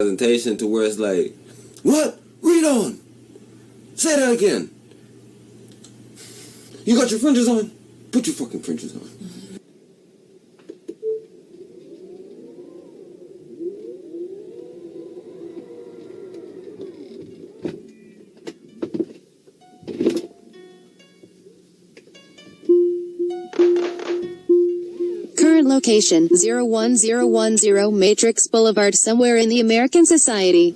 presentation to where it's like, what? Read on. Say that again. You got your fringes on? Put your fucking fringes on. Current location 01010 Matrix Boulevard, somewhere in the American Society.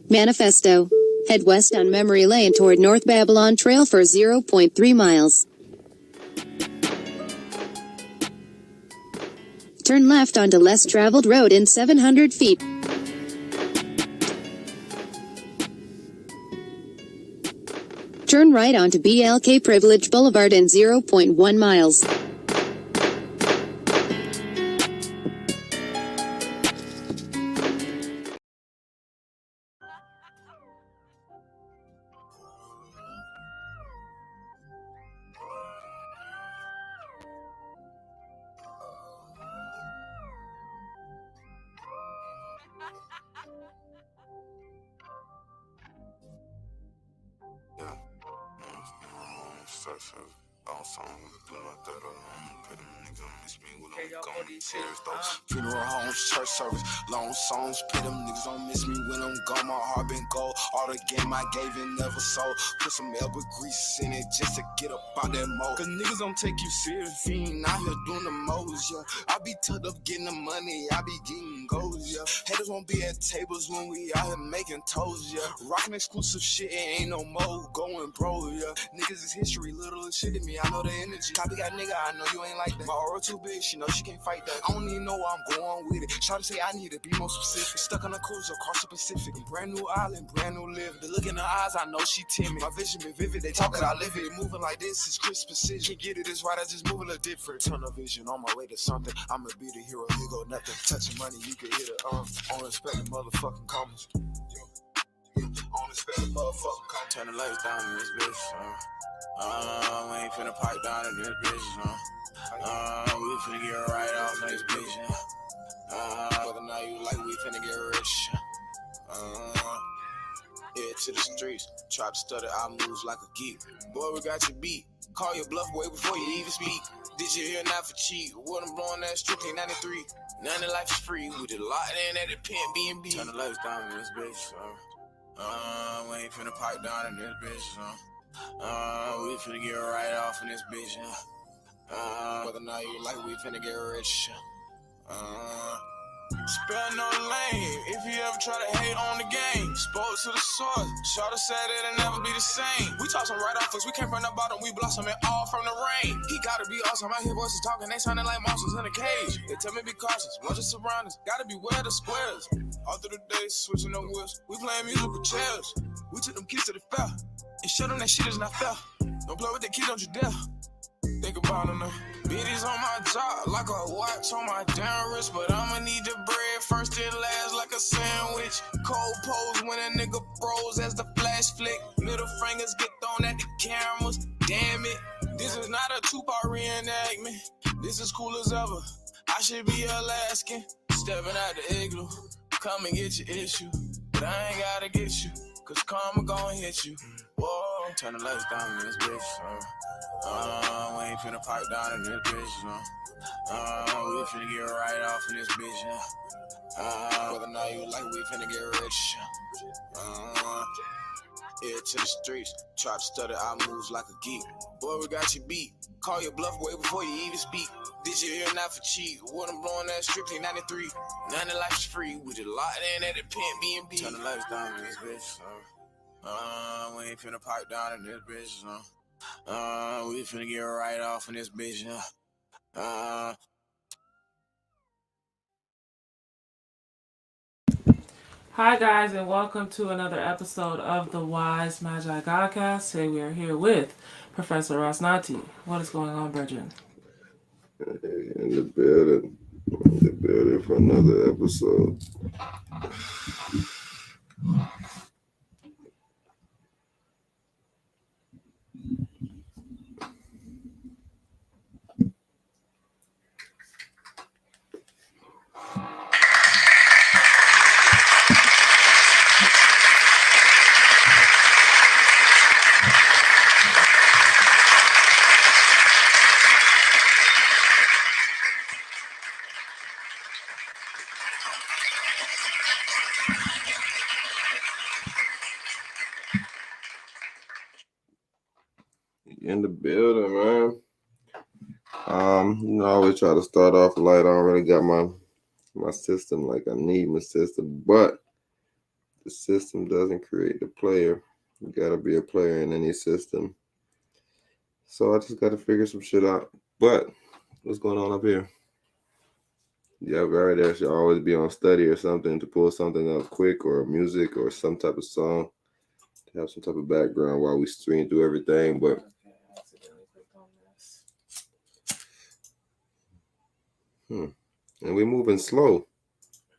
Manifesto. Head west on Memory Lane toward North Babylon Trail for 0.3 miles. Turn left onto less traveled road in 700 feet. Turn right onto BLK Privilege Boulevard in 0.1 miles. Funeral homes, church service, long songs, pay them niggas don't miss me when I'm gone. My heart been gold, all the game I gave and never sold. Put some elbow grease in it just to get up out that mold. Cause niggas don't take you serious, you ain't out here doing the most, yeah. I be tucked up getting the money, I be getting goals, yeah. Haters won't be at tables when we out here making toes, yeah. Rockin' exclusive shit, it ain't no more going bro, yeah. Niggas is history, little shit in me, I know the energy. Copycat nigga, I know you ain't like that. My aura too big, she know she can't fight that. I don't even know where I'm going with it. Shawty say I need to be more specific. Stuck on a cruise across the Pacific. Brand new island, brand new live. The look in her eyes, I know she timid. My vision been vivid, they talk it, I live it. Moving like this is crisp precision. Get it, it's right, I just move a little different. Tunnel vision on my way to something. I'ma be the hero, here go nothing. Touching money, you can hit it. On respect the motherfucking comments. On respect the motherfucking comments. Turn the lights down in this bitch. We ain't finna pipe down in this bitch. We finna get right off in this bitch. Whether or not you like, we finna get rich. Yeah, to the streets. Try to stutter, I moves like a geek. Boy, we got you beat. Call your bluff way before you even speak. Did you hear not for cheap? What I'm blowing that strictly 93. None of life is free. We just locked in at the pin B&B. Turn the lights down in this bitch. We ain't finna pipe down in this bitch. We finna get right off in this bitch. Whether or not you like, we finna get rich. Spell no lane, if you ever try to hate on the game. Spoke to the source, Shawty said it'll never be the same. We talk some right off us, we came from the bottom, we blossom it all from the rain. He gotta be awesome, I hear voices talking, they sounding like monsters in a cage. They tell me be cautious, watch your surroundings, gotta beware the squares. All through the day, switching the wheels, we playing musical chairs. We took them kids to the fair, and showed them that shit is not fair. Don't play with the kid, don't you dare. Think about it now. Bitties on my job, like a watch on my damn wrist. But I'ma need the bread first and last, like a sandwich. Cold pose when a nigga froze as the flash flick. Middle fingers get thrown at the cameras. Damn it, this is not a two-part reenactment. This is cool as ever. I should be Alaskan, stepping out the igloo. Come and get your issue, but I ain't gotta get you, cause karma gon' hit you. Whoa, turn the lights down in this bitch. We ain't finna pipe down in this bitch. We finna get right off in this bitch. Whether or not you like, we finna get rich. Yeah, to the streets, try to stutter, I moves like a geek. Boy, we got you beat. Call your bluff way before you even speak. Did you hear not for cheap? What I'm blowing that strictly 93. None of life's free. We just locked in at the pin B&B. Turn the lights down in this bitch. We ain't finna pipe down in this bitch. We finna get right off in this bitch. Hi guys, and welcome to another episode of the Wise Magi Godcast. Today we are here with Professor Ross Nati. What is going on, Bridget? In the building for another episode. building, man. I always try to start off light. I don't really got my system like I need my system, but the system doesn't create the player. You gotta be a player in any system. So I just gotta figure some shit out. But what's going on up here? Yeah, very there should always be on study or something to pull something up quick, or music or some type of song to have some type of background while we stream through everything. But Okay, I accidentally clicked on this. and we moving slow.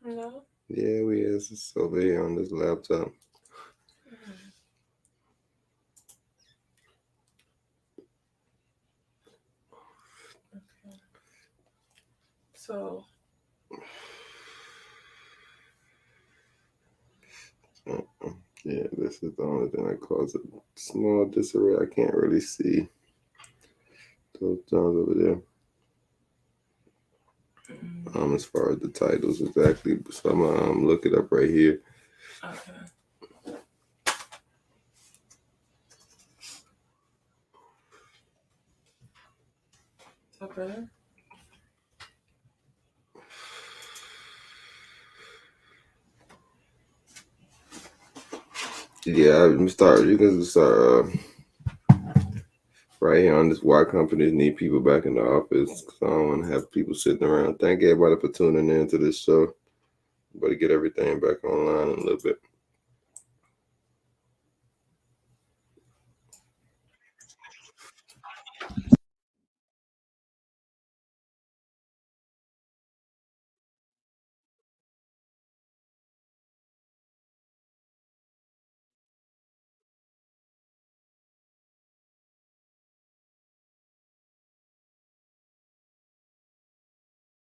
No. Yeah, we is. It's over here on this laptop. Okay. So. Yeah, this is the only thing that causes a small disarray. I can't really see those Johns over there. As far as the titles exactly, so I'm gonna look it up right here. Okay. Is that better? Yeah, you can start right here on this. Why companies need people back in the office. 'Cause I don't want to have people sitting around. Thank everybody for tuning in to this show. But get everything back online in a little bit.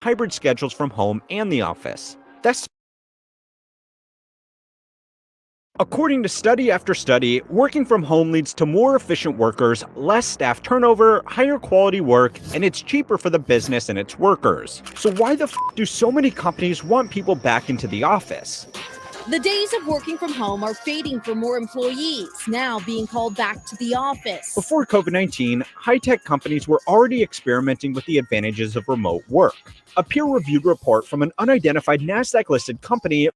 Hybrid schedules from home and the office. That's according to study after study, working from home leads to more efficient workers, less staff turnover, higher quality work, and it's cheaper for the business and its workers. So why the f do so many companies want people back into the office? The days of working from home are fading for more employees, now being called back to the office. Before COVID-19, high-tech companies were already experimenting with the advantages of remote work. A peer-reviewed report from an unidentified NASDAQ-listed company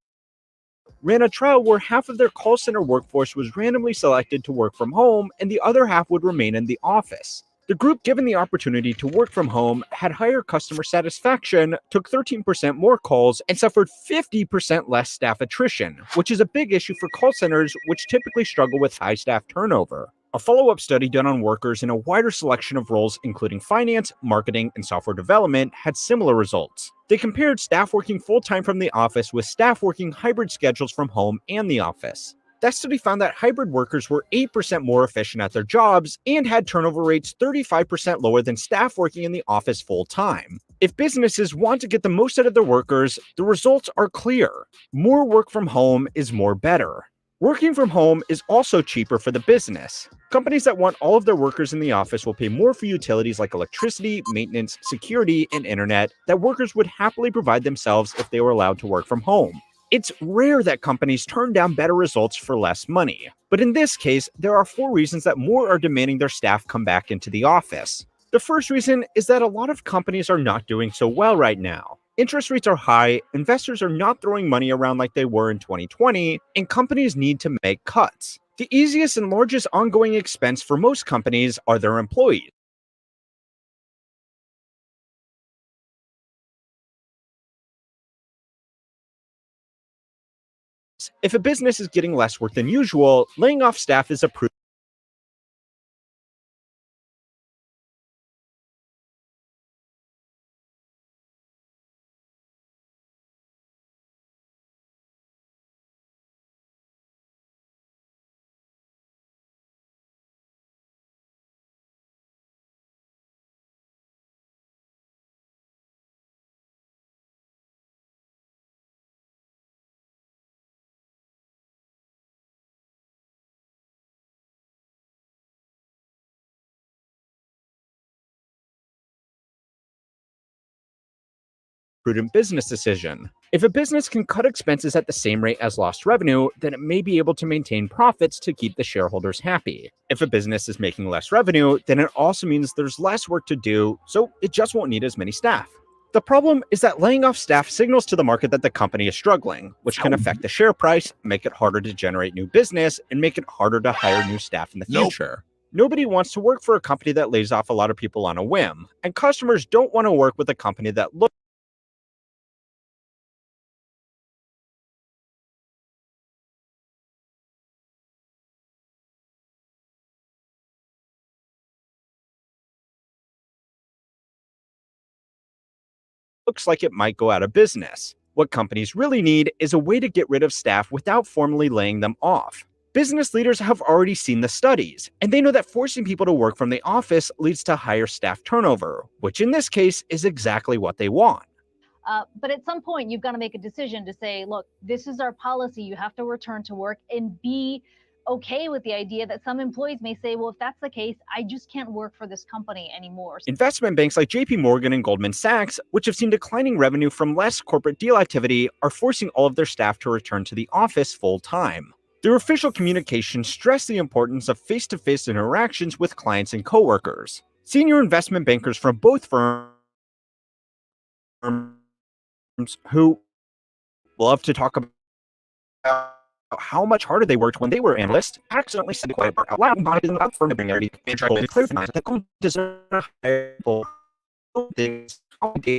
ran a trial where half of their call center workforce was randomly selected to work from home and the other half would remain in the office. The group given the opportunity to work from home had higher customer satisfaction, took 13% more calls, and suffered 50% less staff attrition, which is a big issue for call centers which typically struggle with high staff turnover. A follow-up study done on workers in a wider selection of roles including finance, marketing, and software development had similar results. They compared staff working full-time from the office with staff working hybrid schedules from home and the office. That study found that hybrid workers were 8% more efficient at their jobs and had turnover rates 35% lower than staff working in the office full-time. If businesses want to get the most out of their workers, the results are clear. More work from home is more better. Working from home is also cheaper for the business. Companies that want all of their workers in the office will pay more for utilities like electricity, maintenance, security, and internet that workers would happily provide themselves if they were allowed to work from home. It's rare that companies turn down better results for less money. But in this case, there are 4 reasons that more are demanding their staff come back into the office. The first reason is that a lot of companies are not doing so well right now. Interest rates are high, investors are not throwing money around like they were in 2020, and companies need to make cuts. The easiest and largest ongoing expense for most companies are their employees. If a business is getting less work than usual, laying off staff is a prudent prudent business decision. If a business can cut expenses at the same rate as lost revenue, then it may be able to maintain profits to keep the shareholders happy. If a business is making less revenue, then it also means there's less work to do, so it just won't need as many staff. The problem is that laying off staff signals to the market that the company is struggling, which can affect the share price, make it harder to generate new business, and make it harder to hire new staff in the future. Nobody wants to work for a company that lays off a lot of people on a whim, and customers don't want to work with a company that looks like it might go out of business. What companies really need is a way to get rid of staff without formally laying them off. Business leaders have already seen the studies, and they know that forcing people to work from the office leads to higher staff turnover, which in this case is exactly what they want. But at some point, you've got to make a decision to say, look, this is our policy. You have to return to work and be okay with the idea that some employees may say, well, if that's the case, I just can't work for this company anymore. Investment banks like JP Morgan and Goldman Sachs, which have seen declining revenue from less corporate deal activity, are forcing all of their staff to return to the office full time. Their official communications stress the importance of face-to-face interactions with clients and coworkers. Senior investment bankers from both firms who love to talk about how much harder they worked when they were analysts accidentally said quite out loud for days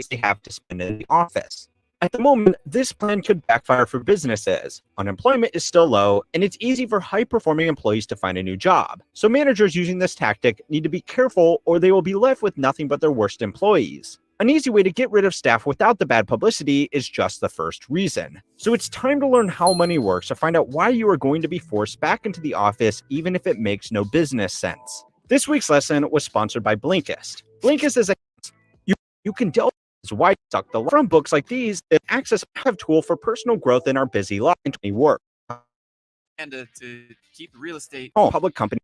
they have to spend in the office. At the moment, this plan could backfire for businesses. Unemployment is still low, and it's easy for high-performing employees to find a new job. So managers using this tactic need to be careful, or they will be left with nothing but their worst employees. An easy way to get rid of staff without the bad publicity is just the first reason. So it's time to learn how money works to find out why you are going to be forced back into the office even if it makes no business sense. This week's lesson was sponsored by Blinkist. Blinkist is you can delve into why suck the from books like these that access a tool for personal growth in our busy life and work. And to keep real estate. Public company,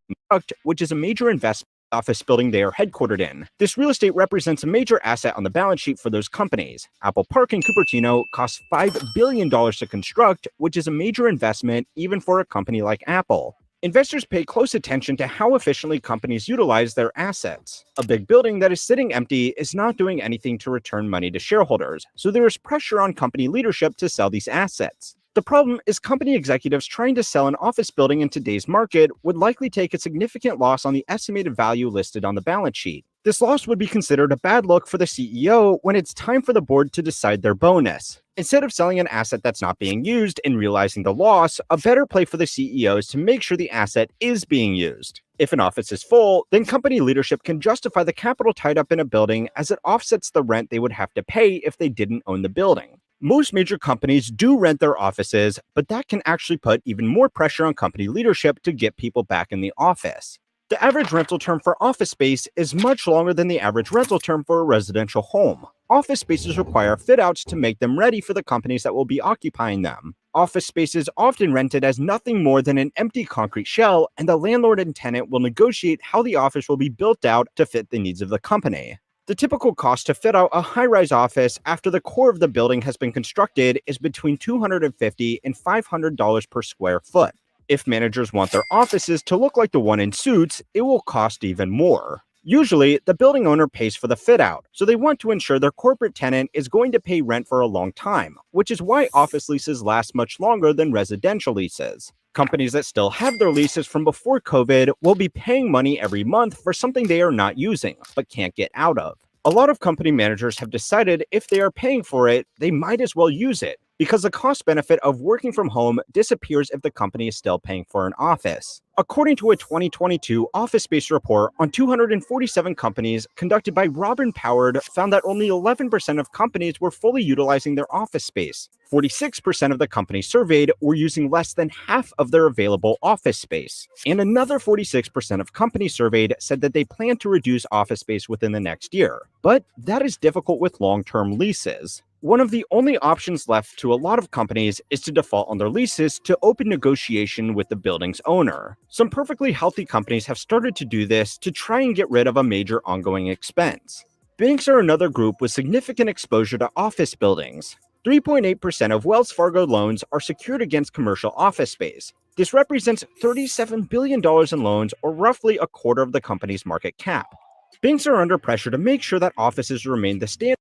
which is a major investment office building they are headquartered in. This real estate represents a major asset on the balance sheet for those companies. Apple Park in Cupertino costs $5 billion to construct, which is a major investment even for a company like Apple. Investors pay close attention to how efficiently companies utilize their assets. A big building that is sitting empty is not doing anything to return money to shareholders, so there is pressure on company leadership to sell these assets. The problem is company executives trying to sell an office building in today's market would likely take a significant loss on the estimated value listed on the balance sheet. This loss would be considered a bad look for the CEO when it's time for the board to decide their bonus. Instead of selling an asset that's not being used and realizing the loss, a better play for the CEO is to make sure the asset is being used. If an office is full, then company leadership can justify the capital tied up in a building as it offsets the rent they would have to pay if they didn't own the building. Most major companies do rent their offices, but that can actually put even more pressure on company leadership to get people back in the office. The average rental term for office space is much longer than the average rental term for a residential home. Office spaces require fit-outs to make them ready for the companies that will be occupying them. Office space is often rented as nothing more than an empty concrete shell, and the landlord and tenant will negotiate how the office will be built out to fit the needs of the company. The typical cost to fit out a high-rise office after the core of the building has been constructed is between $250 and $500 per square foot. If managers want their offices to look like the one in Suits, it will cost even more. Usually, the building owner pays for the fit-out, so they want to ensure their corporate tenant is going to pay rent for a long time, which is why office leases last much longer than residential leases. Companies that still have their leases from before COVID will be paying money every month for something they are not using, but can't get out of. A lot of company managers have decided if they are paying for it, they might as well use it, because the cost benefit of working from home disappears if the company is still paying for an office. According to a 2022 Office Space report on 247 companies conducted by Robin Poward, found that only 11% of companies were fully utilizing their office space. 46% of the companies surveyed were using less than half of their available office space. And another 46% of companies surveyed said that they plan to reduce office space within the next year. But that is difficult with long-term leases. One of the only options left to a lot of companies is to default on their leases to open negotiation with the building's owner. Some perfectly healthy companies have started to do this to try and get rid of a major ongoing expense. Banks are another group with significant exposure to office buildings. 3.8% of Wells Fargo loans are secured against commercial office space. This represents $37 billion in loans, or roughly a quarter of the company's market cap. Banks are under pressure to make sure that offices remain the standard.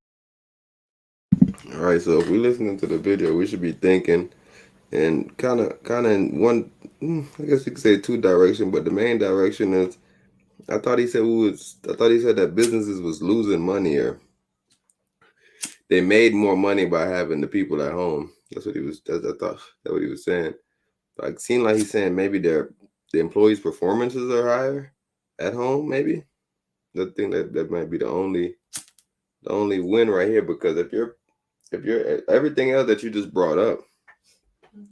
All right, so if we're listening to the video, we should be thinking and kind of in one, I guess you could say two direction, but the main direction is, I thought he said that businesses was losing money, or they made more money by having the people at home. That's what he was. I thought that's what he was saying. Like, seemed like he's saying maybe the employees' performances are higher at home. Maybe I think that might be the only win right here, because if you're everything else that you just brought up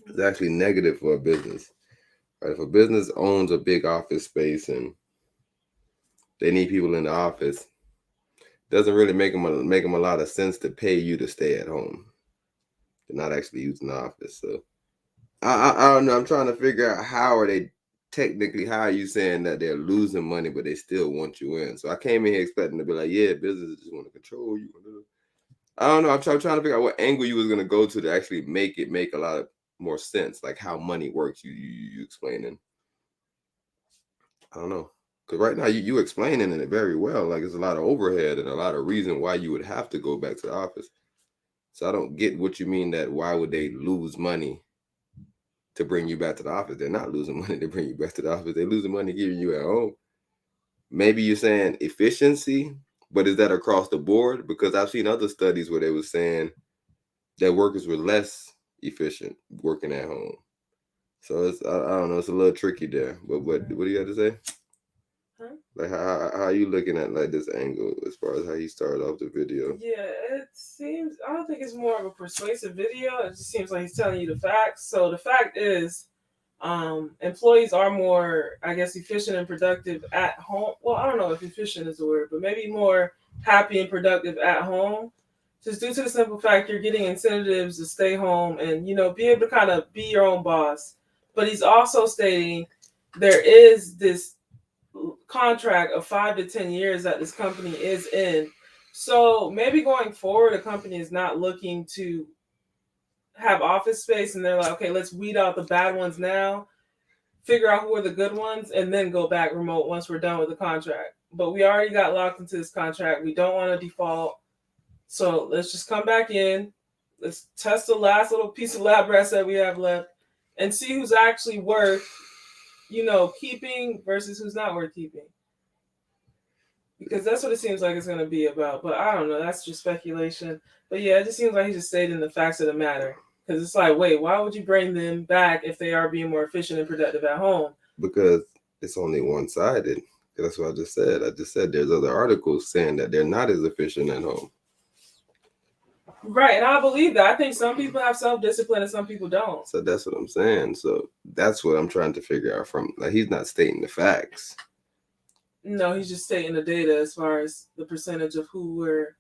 is actually negative for a business. Right? If a business owns a big office space and they need people in the office, doesn't really make them a lot of sense to pay you to stay at home. They're not actually using the office. So I don't know. I'm trying to figure out how are you saying that they're losing money, but they still want you in? So I came in here expecting to be like, yeah, businesses just want to control you. I don't know. I'm trying to figure out what angle you was going to go to actually make it make a lot of more sense, like how money works. You explaining. I don't know. Because right now you explaining it very well. Like, there's a lot of overhead and a lot of reason why you would have to go back to the office. So I don't get what you mean that why would they lose money to bring you back to the office? They're not losing money to bring you back to the office. They're losing money giving you at home. Maybe you're saying efficiency, but is that across the board? Because I've seen other studies where they were saying that workers were less efficient working at home. So it's, I don't know, it's a little tricky there. But what do you have to say? Like, how are you looking at like this angle as far as how he started off the video? Yeah, it seems, I don't think it's more of a persuasive video. It just seems like he's telling you the facts. So the fact is, employees are more, I guess, efficient and productive at home. Well, I don't know if efficient is the word, but maybe more happy and productive at home. Just due to the simple fact you're getting incentives to stay home and, be able to kind of be your own boss. But he's also stating there is this contract of 5 to 10 years that this company is in. So maybe going forward, a company is not looking to have office space and they're like, okay, let's weed out the bad ones now, figure out who are the good ones, and then go back remote once we're done with the contract. But we already got locked into this contract. We don't want to default. So let's just come back in. Let's test the last little piece of lab rats that we have left and see who's actually worth keeping versus who's not worth keeping. Because that's what it seems like it's going to be about. But I don't know. That's just speculation. But yeah, it just seems like he's just stating the facts of the matter. Because it's like, wait, why would you bring them back if they are being more efficient and productive at home? Because it's only one-sided. That's what I just said. I just said there's other articles saying that they're not as efficient at home. Right, and I believe that. I think some people have self-discipline and some people don't. So that's what I'm saying. So that's what I'm trying to figure out from, like, he's not stating the facts. No, he's just stating the data as far as the percentage of who were,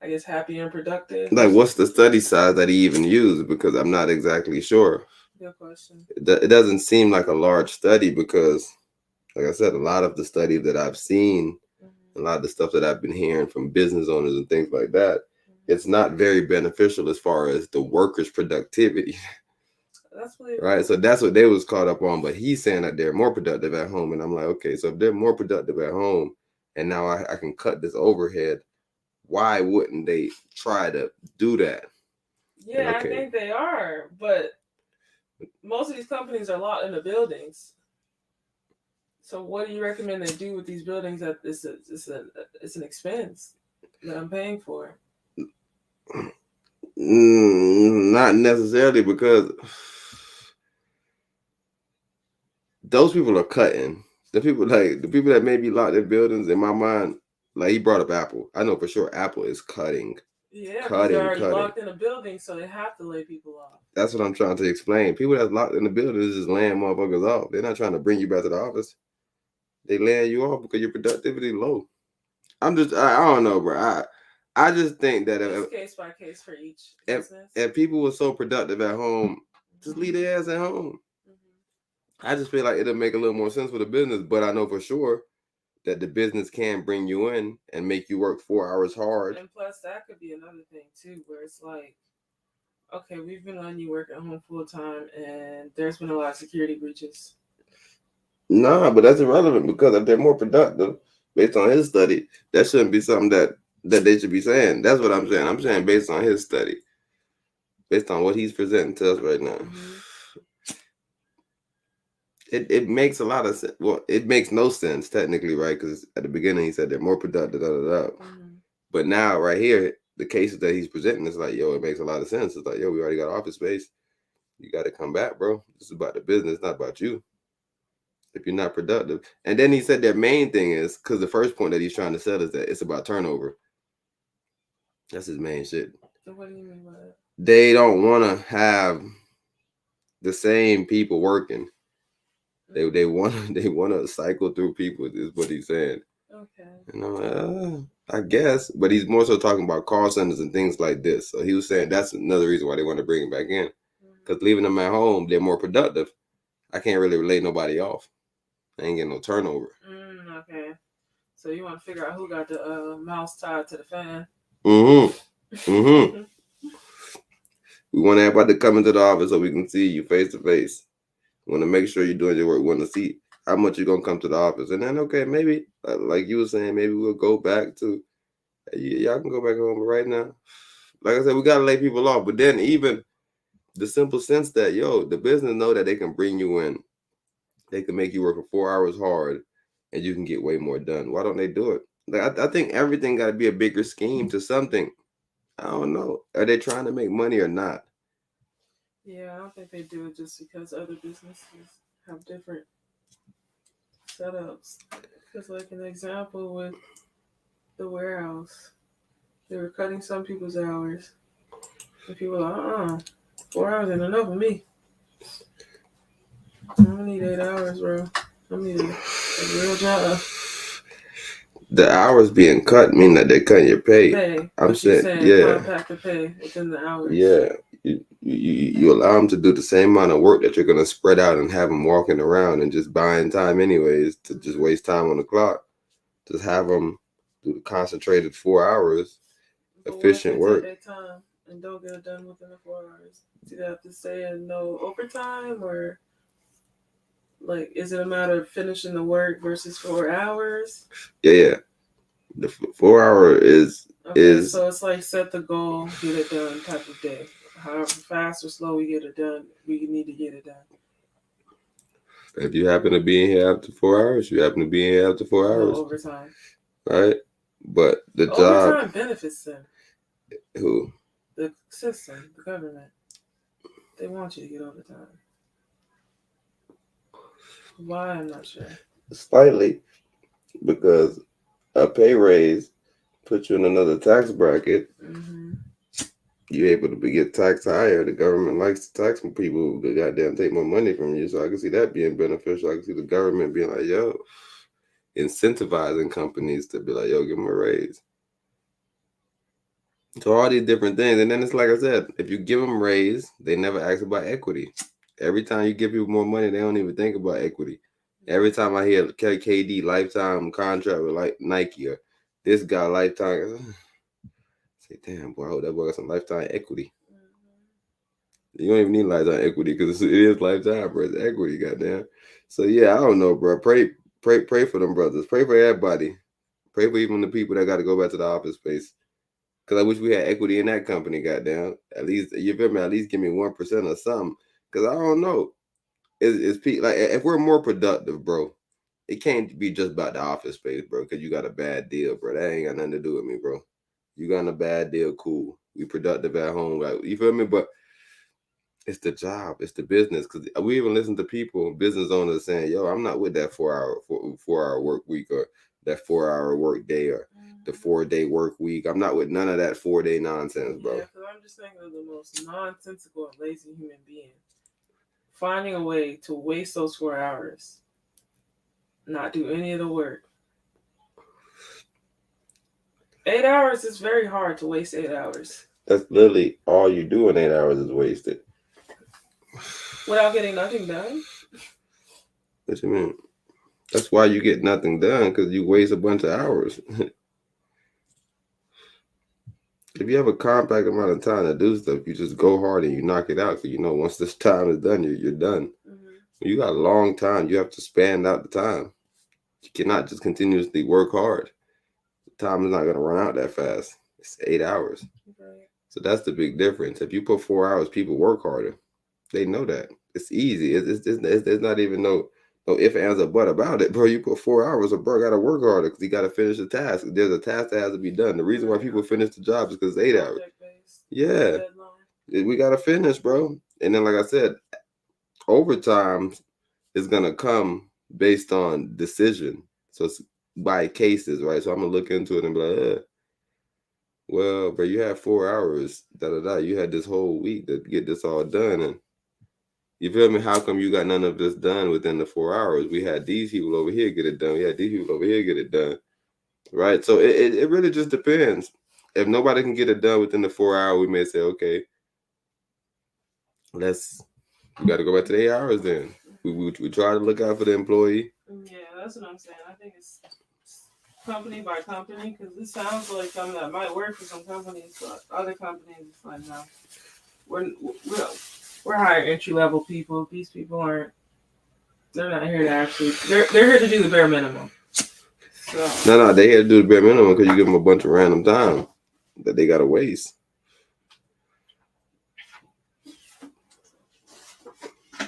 I guess, happy and productive. Like, what's the study size that he even used? Because I'm not exactly sure. Good question. It doesn't seem like a large study because, like I said, a lot of the studies that I've seen, a lot of the stuff that I've been hearing from business owners and things like that, it's not very beneficial as far as the workers' productivity. That's what right. So that's what they was caught up on. But he's saying that they're more productive at home. And I'm like, okay, so if they're more productive at home and now I can cut this overhead, why wouldn't they try to do that? Yeah, okay. I think they are. But most of these companies are locked in the buildings. So what do you recommend they do with these buildings that it's an expense that I'm paying for? Not necessarily, because those people are cutting. The people that may be locked in buildings, in my mind, like he brought up Apple. I know for sure Apple is cutting. Yeah, they're already locked in a building, so they have to lay people off. That's what I'm trying to explain. People that's locked in the building is just laying motherfuckers off. They're not trying to bring you back to the office. They laying you off because your productivity low. I don't know, bro. I just think that it's case by case for each business. If people were so productive at home, just leave their ass at home. I just feel like it'll make a little more sense for the business, but I know for sure that the business can bring you in and make you work 4 hours hard. And plus, that could be another thing too, where it's like, okay, we've been letting you work at home full time, and there's been a lot of security breaches. Nah, but that's irrelevant because if they're more productive, based on his study, that shouldn't be something that they should be saying. That's what I'm saying. I'm saying based on his study, based on what he's presenting to us right now. It makes a lot of sense. Well, it makes no sense technically, right? Because at the beginning he said they're more productive, but now right here, the cases that he's presenting is like, yo, it makes a lot of sense. It's like, yo, we already got office space. You got to come back, bro. This is about the business, not about you. If you're not productive. And then he said their main thing is, because the first point that he's trying to sell is that it's about turnover. That's his main shit. So what do you mean by that? They don't want to have the same people working. They want to cycle through people, is what he's saying. Okay. You know, I guess, but he's more so talking about call centers and things like this. So he was saying that's another reason why they want to bring him back in, because leaving them at home, they're more productive. I can't really relate nobody off. I ain't getting no turnover. Okay. So you want to figure out who got the mouse tied to the fan? We want everybody to come into the office so we can see you face to face. We want to make sure you're doing your work. We want to see how much you're going to come to the office. And then, okay, maybe, like you were saying, maybe we'll go back to, y'all can go back home right now. Like I said, we got to lay people off. But then even the simple sense that, yo, the business know that they can bring you in. They can make you work for 4 hours hard and you can get way more done. Why don't they do it? Like, I think everything got to be a bigger scheme to something. I don't know. Are they trying to make money or not? Yeah, I don't think they do it just because other businesses have different setups. Because, like, an example with the warehouse, they were cutting some people's hours. And people were like, 4 hours ain't enough for me. I don't need 8 hours, bro. I need a real job. The hours being cut mean that they're cutting your pay. I'm saying, yeah. Compact the pay within the hours. Yeah. You allow them to do the same amount of work that you're going to spread out and have them walking around and just buying time anyways to just waste time on the clock. Just have them do the concentrated 4 hours, efficient work. Take their time and don't get it done within the 4 hours. Do you have to say no overtime, or like, is it a matter of finishing the work versus 4 hours? Yeah. The 4 hour is so it's like set the goal, get it done type of day. However fast or slow we get it done, we need to get it done. If you happen to be in here after 4 hours, you happen to be in here after 4 hours. No overtime. Right? But the overtime job benefits them. Who? The system, the government. They want you to get overtime. Why? I'm not sure. Slightly, because a pay raise puts you in another tax bracket. You're able to get taxed higher. The government likes to tax people who goddamn take more money from you. So I can see that being beneficial. I can see the government being like, yo, incentivizing companies to be like, yo, give them a raise. So all these different things. And then it's like I said, if you give them a raise, they never ask about equity. Every time you give people more money, they don't even think about equity. Every time I hear KD lifetime contract with like Nike or this guy lifetime, I say, damn, boy, I hope that boy got some lifetime equity. You don't even need lifetime equity because it is lifetime, bro. It's equity, goddamn. So yeah, I don't know, bro. Pray for them brothers. Pray for everybody. Pray for even the people that got to go back to the office space. Because I wish we had equity in that company, goddamn. At least, you feel me? At least give me 1% or something. Because I don't know. It's like, if we're more productive, bro, it can't be just about the office space, bro, because you got a bad deal, bro. That ain't got nothing to do with me, bro. You got a bad deal, cool. We productive at home, like, you feel me? But it's the job, it's the business. Because we even listen to people, business owners saying, yo, I'm not with that 4 hour work week or that 4 hour work day or the 4 day work week. I'm not with none of that 4 day nonsense, bro. Yeah, because I'm just thinking of the most nonsensical and lazy human being. Finding a way to waste those 4 hours, not do any of the work. 8 hours is very hard to waste 8 hours. That's literally all you do in 8 hours is wasted. Without getting nothing done? What you mean? That's why you get nothing done, because you waste a bunch of hours. If you have a compact amount of time to do stuff, you just go hard and you knock it out. So you know once this time is done, you're done. When you got a long time, you have to span out the time. You cannot just continuously work hard. Time is not going to run out that fast. It's 8 hours. So that's the big difference. If you put 4 hours, people work harder. They know that. It's easy. There's not even no if, ands, or but about it, bro. You put 4 hours, a bro got to work harder because he got to finish the task. There's a task that has to be done. The reason why people finish the job is because it's 8 hours. Yeah. We got to finish, bro. And then, like I said, overtime is going to come based on decision. So it's by cases, right? So I'm going to look into it and be like, well, bro, you had 4 hours, You had this whole week to get this all done. And you feel me? How come you got none of this done within the 4 hours? We had these people over here get it done. We had these people over here get it done. Right? So it really just depends. If nobody can get it done within the 4 hours, we may say, okay, we got to go back to the 8 hours then. We try to look out for the employee. Yeah, that's what I'm saying. I think it's company by company, because it sounds like something that might work for some companies, but other companies, it's like, no, we're hiring entry level people. These people they're not here to actually, they're here to do the bare minimum. So No, they here to do the bare minimum because you give them a bunch of random time that they got to waste.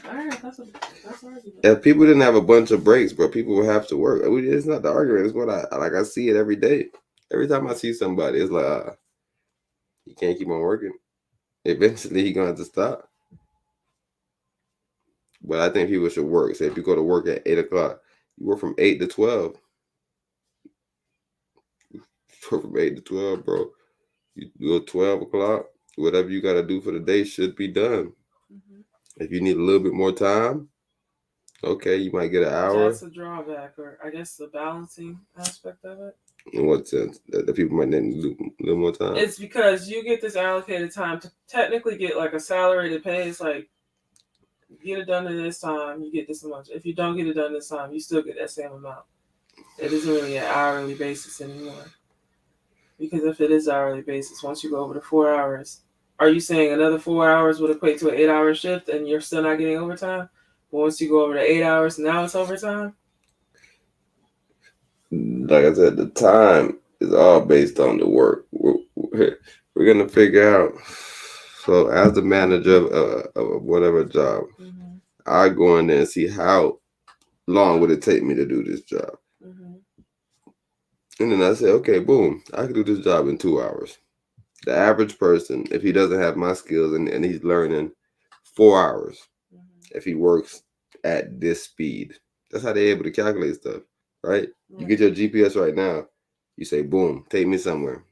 all right, that's argument. If people didn't have a bunch of breaks, bro, people would have to work. It's not the argument. It's what I see it every day. Every time I see somebody, it's like, you can't keep on working. Eventually, you're going to have to stop. But I think people should work. Say if you go to work at 8 o'clock, you work from 8 to 12. You work from 8 to 12, bro. You go 12 o'clock, whatever you got to do for the day should be done. If you need a little bit more time, okay, you might get an hour. That's a drawback, or I guess the balancing aspect of it. In what sense? That people might need a little more time? It's because you get this allocated time to technically get like a salary to pay. It's like, you get it done in this time, you get this much. If you don't get it done this time, you still get that same amount. It isn't really an hourly basis anymore. Because if it is hourly basis, once you go over to 4 hours, are you saying another 4 hours would equate to an 8 hour shift and you're still not getting overtime? But once you go over to 8 hours, now it's overtime? Like I said, the time is all based on the work. We're going to figure out. So as the manager of whatever job, I go in there and see how long would it take me to do this job. And then I say, okay, boom, I can do this job in 2 hours. The average person, if he doesn't have my skills and he's learning 4 hours, if he works at this speed, that's how they're able to calculate stuff, right? You get your GPS right now, you say, boom, take me somewhere.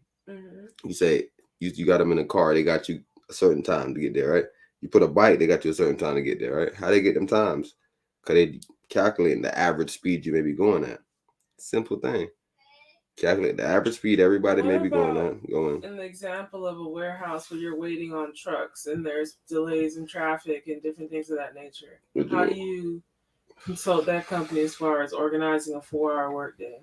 You say, you got them in a car, they got you a certain time to get there, right? You put a bike, they got you a certain time to get there, right? How they get them times? Because they calculating the average speed you may be going at. Simple thing. Calculate the average speed everybody may be going. An example of a warehouse where you're waiting on trucks and there's delays in traffic and different things of that nature. How do you consult that company as far as organizing a 4 hour workday?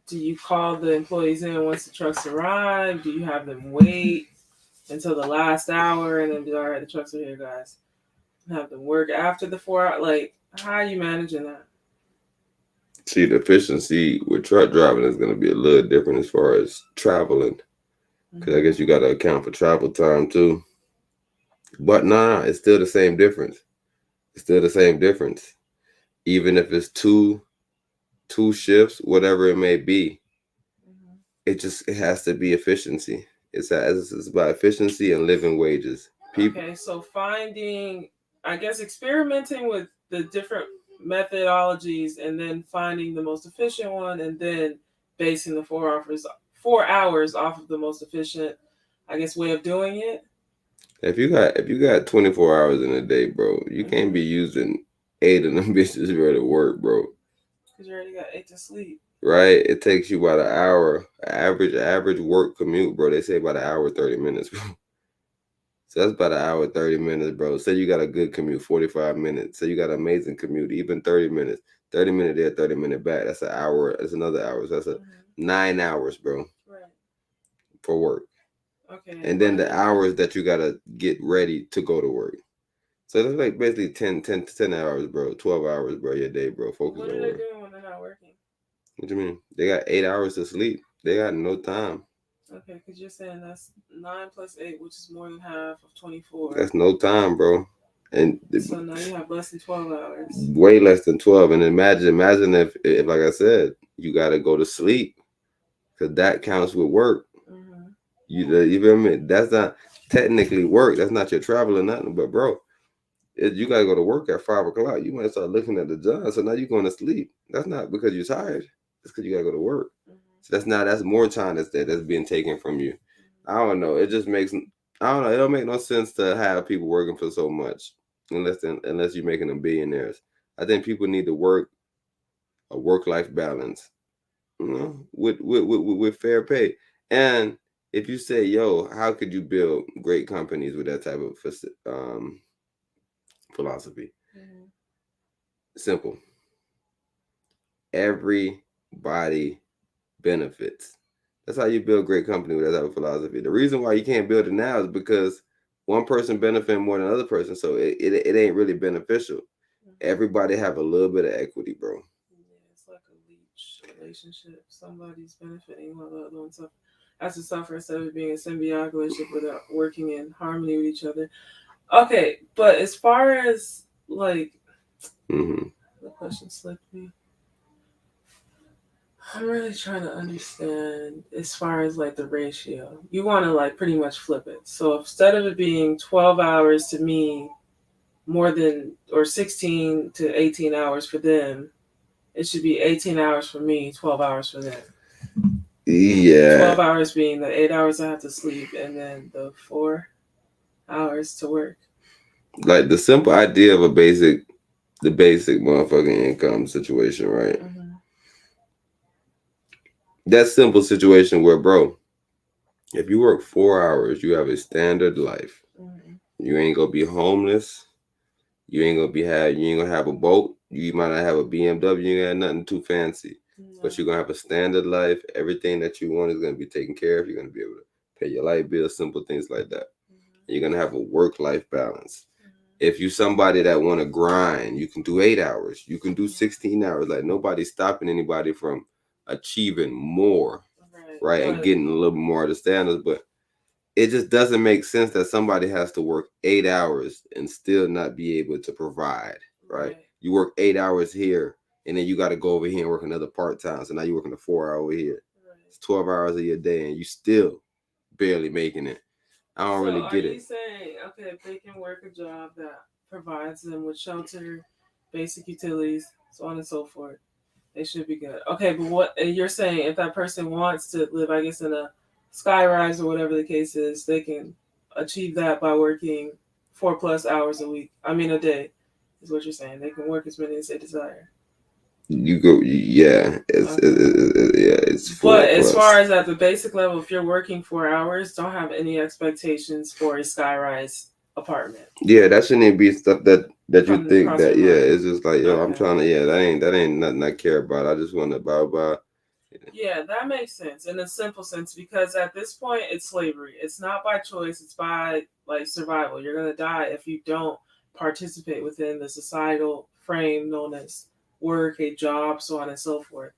Do you call the employees in once the trucks arrive? Do you have them wait until the last hour and then be all right, the trucks are here, guys? Have them work after the 4 hours? Like, how are you managing that? See, the efficiency with truck driving is going to be a little different as far as traveling. Because I guess you got to account for travel time too. But it's still the same difference. It's still the same difference. Even if it's two shifts, whatever it may be, it has to be efficiency. It's about efficiency and living wages. Okay, so experimenting with the different methodologies and then finding the most efficient one and then basing the 4 hours off of the most efficient, way of doing it. If you got 24 hours in a day, bro, you can't be using 8 of them bitches ready to work, bro. Because you already got 8 to sleep. Right? It takes you about an hour. Average work commute, bro. They say about an hour 30 minutes, bro. So that's about an hour 30 minutes, bro. Say you got a good commute, 45 minutes. Say you got an amazing commute, even 30 minutes. 30 minute there, 30 minute back. That's an hour. That's another hour. So that's a 9 hours, bro, Right. for work. Okay. And then the hours that you gotta get ready to go to work. So that's like basically 10 hours, bro. 12 hours, bro, your day, bro. Focus What on are they work. doing when they're not working? What you mean? They got 8 hours to sleep. They got no time. Okay, because you're saying that's 9 plus 8, which is more than half of 24. That's no time, bro. And So now you have less than 12 hours. way less than 12. And imagine if like I said, you gotta go to sleep, because that counts with work. Mm-hmm. You feel me? That's not technically work. That's not your travel or nothing. But bro, you gotta go to work at 5 o'clock. You might start looking at the job. So now you're going to sleep. That's not because you're tired. It's because you gotta go to work. So that's more time that's being taken from you. I don't know. It just makes, I don't know. It don't make no sense to have people working for so much unless you're making them billionaires. I think people need to work a work-life balance, you know, with fair pay. And if you say, yo, how could you build great companies with that type of philosophy? Simple. Everybody benefits. That's how you build great company with that type of philosophy. The reason why you can't build it now is because one person benefits more than another person, so it ain't really beneficial. Everybody have a little bit of equity, bro. Yeah, it's like a leech relationship. Somebody's benefiting while the other one has to suffer instead of being a symbiotic relationship without working in harmony with each other. Okay, but as far as like the question slipped me. I'm really trying to understand as far as like the ratio. You want to like pretty much flip it. So instead of it being 12 hours to me, more than, or 16 to 18 hours for them, it should be 18 hours for me, 12 hours for them. Yeah. 12 hours being the 8 hours I have to sleep and then the 4 hours to work. Like the simple idea of the basic motherfucking income situation, right? That simple situation where, bro, if you work 4 hours, you have a standard life. You ain't gonna be homeless. You ain't gonna have a boat. You might not have a BMW. You ain't got nothing too fancy, but you're gonna have a standard life. Everything that you want is gonna be taken care of. You're gonna be able to pay your light bill, simple things like that. You're gonna have a work-life balance. If you somebody that want to grind, you can do 8 hours. You can do 16 hours. Like nobody's stopping anybody from achieving more, right? And getting a little more of the standards, but it just doesn't make sense that somebody has to work 8 hours and still not be able to provide, right? You work 8 hours here, and then you got to go over here and work another part-time. So now you're working a 4 hour over here. It's 12 hours of your day, and you still barely making it. I don't really get it. Are you saying, okay, if they can work a job that provides them with shelter, basic utilities, so on and so forth, they should be good. Okay, but what you're saying, if that person wants to live, I guess, in a skyrise or whatever the case is, they can achieve that by working 4+ hours a day, is what you're saying. They can work as many as they desire. You go, yeah. It's 4+. But as far as at the basic level, if you're working 4 hours, don't have any expectations for a skyrise apartment. Yeah, that shouldn't be stuff that you think that. Yeah, it's just like, yo, I'm trying to. Yeah, that ain't nothing I care about. I just want to buy. Yeah, that makes sense in a simple sense, because at this point it's slavery. It's not by choice, it's by like survival. You're gonna die if you don't participate within the societal frame known as work, a job, so on and so forth.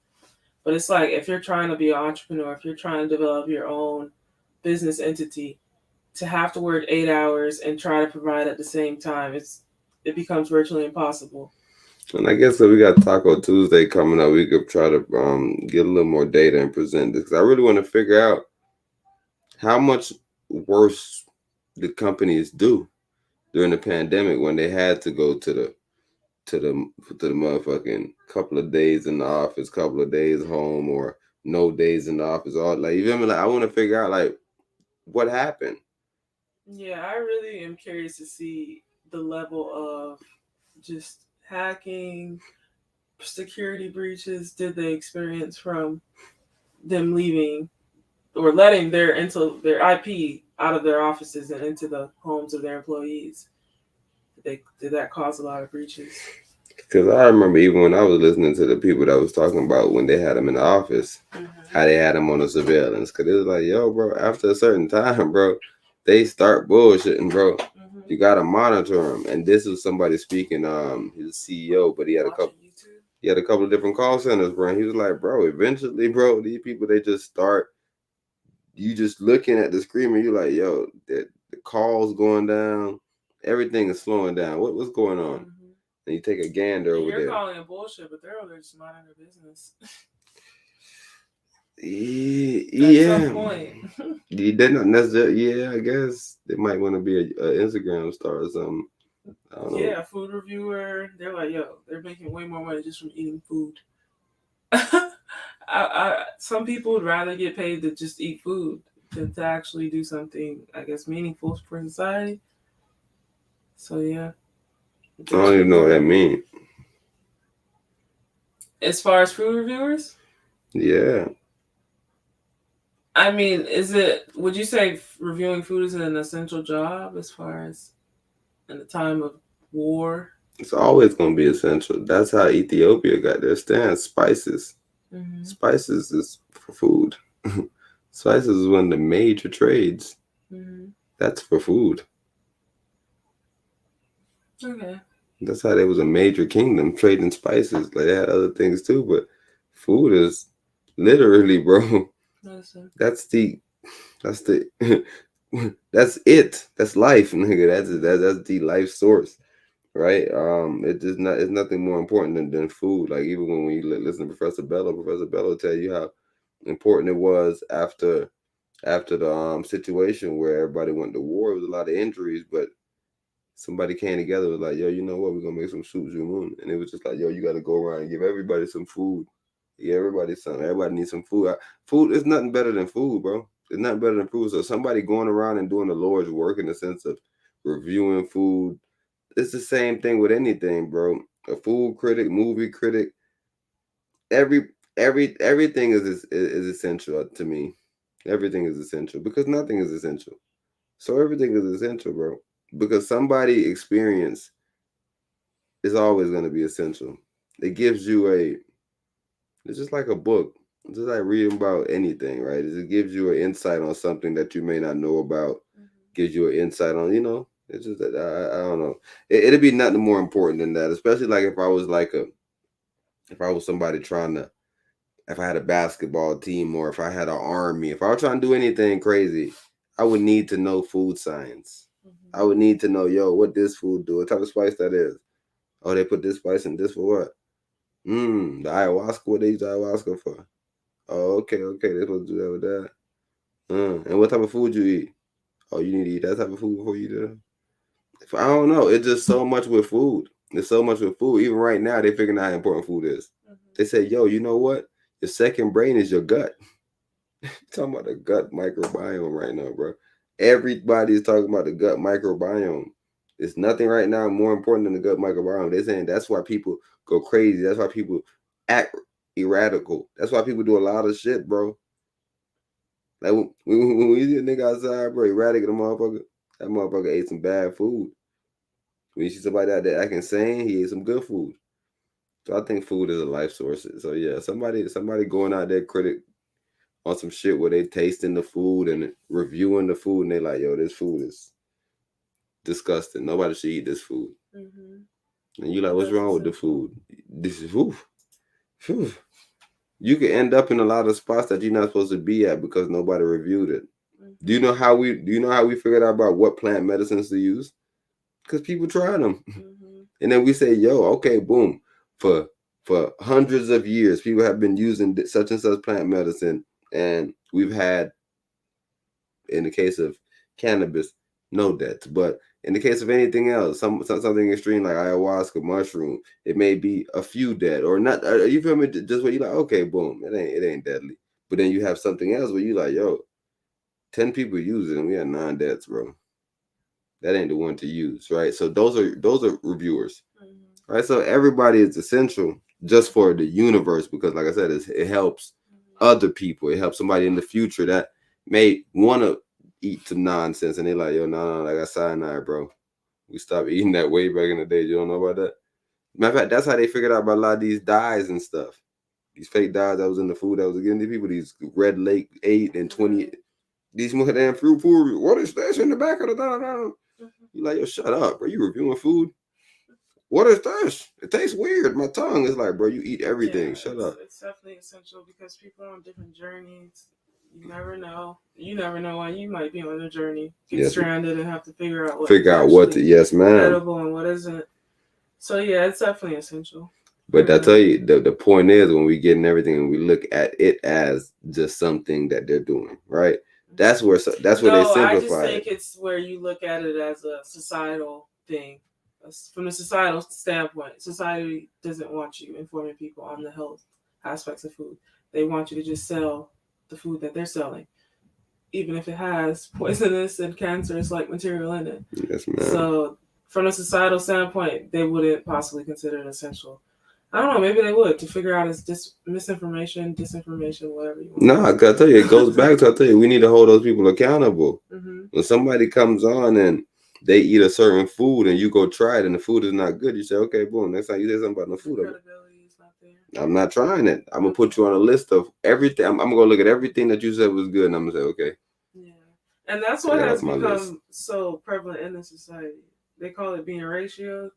But it's like if you're trying to be an entrepreneur, if you're trying to develop your own business entity, to have to work 8 hours and try to provide at the same time, it becomes virtually impossible. And I guess if we got Taco Tuesday coming up, we could try to get a little more data and present this, because I really want to figure out how much worse the companies do during the pandemic when they had to go to the motherfucking couple of days in the office, couple of days home, or no days in the office. All like, you feel me? Like, I want to figure out like what happened. Yeah, I really am curious to see the level of just hacking, security breaches did they experience from them leaving or letting their IP out of their offices and into the homes of their employees. Did that cause a lot of breaches? Because I remember even when I was listening to the people that was talking about when they had them in the office, how they had them on the surveillance. Because it was like, yo, bro, after a certain time, bro, they start bullshitting, bro. You got to monitor them. And this was somebody speaking, he's a CEO, but he had a couple of different call centers, bro. And he was like, bro, eventually, bro, these people, they just start, you just looking at the screen and you're like, yo, the calls going down, everything is slowing down. What's going on? And you take a gander over there. You're calling it bullshit, but they're over there just minding their business. Yeah. At some point. They're not necessarily, yeah, I guess they might want to be an Instagram star or something. I don't know. Yeah, food reviewer. They're like, yo, they're making way more money just from eating food. Some people would rather get paid to just eat food than to actually do something, I guess, meaningful for society. So, yeah. I don't even know what that means. As far as food reviewers? Yeah. I mean, would you say reviewing food is an essential job as far as in the time of war? It's always going to be essential. That's how Ethiopia got their stance. Spices. Mm-hmm. Spices is for food. Spices is one of the major trades. Mm-hmm. That's for food. Okay. That's how they was a major kingdom, trading spices. Like they had other things too, but food is literally, bro. That's it. That's it. That's life, nigga. That's the life source, right? It's nothing more important than food. Like even when we listen to Professor Bello tell you how important it was after the situation where everybody went to war. It was a lot of injuries, but somebody came together and was like, yo, you know what? We're gonna make some soup jumun. And it was just like, yo, you gotta go around and give everybody some food. Yeah, everybody something. Everybody needs some food. Food is nothing better than food, bro. It's nothing better than food. So somebody going around and doing the Lord's work in the sense of reviewing food, it's the same thing with anything, bro. A food critic, movie critic, everything is essential to me. Everything is essential because nothing is essential. So everything is essential, bro. Because somebody experience is always going to be essential. It gives you it's just like a book. It's just like reading about anything, right? It gives you an insight on something that you may not know about. Gives you an insight on, it's just that I don't know. It'd be nothing more important than that, especially like if I was somebody if I had a basketball team or if I had an army, if I was trying to do anything crazy, I would need to know food science. I would need to know, yo, what this food do, what type of spice that is. Oh, they put this spice in this for what? The ayahuasca, what they use ayahuasca for? Oh, okay, they're supposed to do that with that. And what type of food you eat? Oh, you need to eat that type of food before you do that? I don't know. It's just so much with food. There's so much with food. Even right now, they're figuring out how important food is. They say, yo, you know what? Your second brain is your gut. Talking about the gut microbiome right now, bro. Everybody's talking about the gut microbiome. There's nothing right now more important than the gut microbiome. They're saying that's why people go crazy. That's why people act erratical. That's why people do a lot of shit, bro. Like when we see a nigga outside, bro, erratic, that motherfucker ate some bad food. When you see somebody out there acting sane, he ate some good food. So I think food is a life source. So yeah, somebody going out there critic on some shit where they tasting the food and reviewing the food and they like, yo, this food is disgusting. Nobody should eat this food. And you like, what's wrong with the food? This is oof. You can end up in a lot of spots that you're not supposed to be at because nobody reviewed it. Do you know how we figured out about what plant medicines to use? Because people try them. And then we say, yo, okay, boom. For hundreds of years, people have been using such and such plant medicine. And we've had, in the case of cannabis, no deaths. But in the case of anything else, something extreme like ayahuasca, mushroom, it may be a few dead or not. You feel me? Just where you like, okay, boom, it ain't deadly. But then you have something else where you like, yo, 10 people use it and we had 9 deaths, bro. That ain't the one to use, right? So those are reviewers, right? So everybody is essential just for the universe because, like I said, it helps other people. It helps somebody in the future that may want to eat some nonsense and they're like, yo, no, I got cyanide, bro. We stopped eating that way back in the day. You don't know about that? Matter of fact, that's how they figured out about a lot of these dyes and stuff. These fake dyes that was in the food that was getting these people, these Red Lake 8 and 20, these more damn fruit food. What is that in the back of the dollar? You like, yo, shut up, bro. You reviewing food? What is this? It tastes weird. My tongue is like, bro, you eat everything. Shut up. It's definitely essential because people are on different journeys. You never know. You never know when you might be on a journey, get stranded, and have to figure out what to. Yes, ma'am. Edible and what isn't. So yeah, it's definitely essential. But I tell you, the point is when we get in everything and we look at it as just something that they're doing, right? That's where they simplify I just think it's where you look at it as a societal thing. From a societal standpoint, society doesn't want you informing people on the health aspects of food. They want you to just sell the food that they're selling, even if it has poisonous and cancerous like material in it. Yes, ma'am. So from a societal standpoint, they wouldn't possibly consider it essential. I don't know, maybe they would, to figure out it's misinformation, disinformation, whatever you want. No, I tell you, it goes back to we need to hold those people accountable. When somebody comes on and they eat a certain food and you go try it and the food is not good, you say, okay, boom, next time you say something about the food, Credibility is not there. I'm not trying it. I'm gonna put you on a list of everything. I'm gonna go look at everything that you said was good and I'm gonna say, okay. Yeah. And that's what has become so prevalent in the society. They call it being ratioed,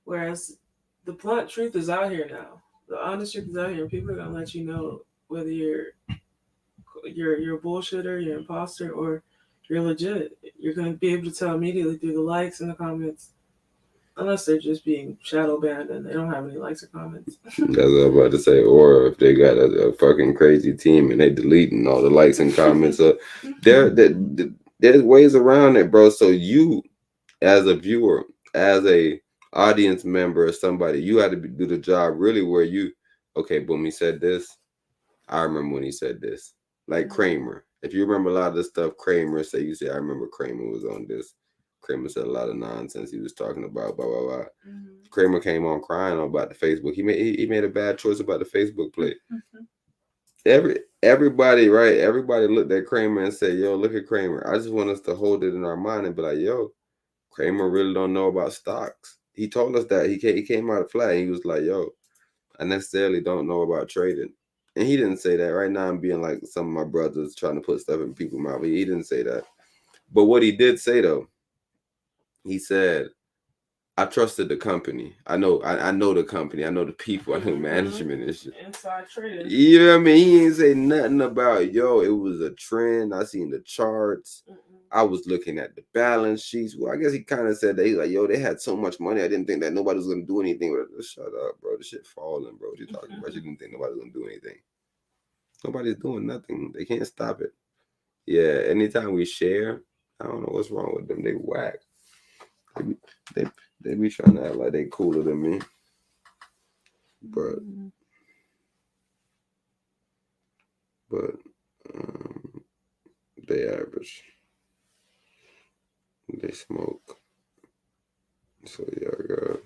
whereas the blunt truth is out here now. The honest truth is out here. People are gonna let you know whether you're a bullshitter, you're an imposter, or you're legit. You're gonna be able to tell immediately through the likes and the comments, unless they're just being shadow banned and they don't have any likes or comments. That's what I was about to say. Or if they got a fucking crazy team and they deleting all the likes and comments, there's ways around it, bro. So you, as a viewer, as a audience member or somebody, you had to do the job really where you, okay, boom, he said this. I remember when he said this. Like Kramer. If you remember a lot of the stuff Kramer said, you say, I remember Kramer was on this. Kramer said a lot of nonsense. He was talking about blah, blah, blah. Kramer came on crying about the Facebook. He made a bad choice about the Facebook play. Everybody, right? Everybody looked at Kramer and said, yo, look at Kramer. I just want us to hold it in our mind and be like, yo, Kramer really don't know about stocks. He told us that. He came out flat. He was like, yo, I necessarily don't know about trading. And he didn't say that. Right now I'm being like some of my brothers trying to put stuff in people's mouth. He didn't say that. But what he did say, though, he said, I trusted the company. I know the company. I know the people. I know management and shit. Inside trading. You know what I mean? He ain't say nothing about, yo, it was a trend. I seen the charts. I was looking at the balance sheets. Well, I guess he kind of said that. He's like, yo, they had so much money. I didn't think that nobody was going to do anything with it. Shut up, bro. The shit falling, bro. What you talking about? You didn't think nobody was going to do anything. Nobody's doing nothing. They can't stop it. Yeah, anytime we share, I don't know what's wrong with them. They whack. They be trying to act like they cooler than me. But they average. They smoke. So yeah, God.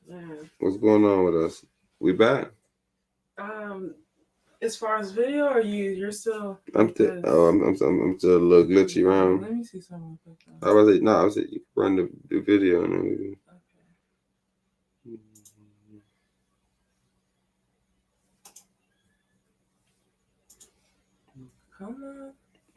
Man. What's going on with us? We back? As far as video, or you're still? I'm still a little glitchy around. Let me see something. I was you run the video and everything. Okay. Come on.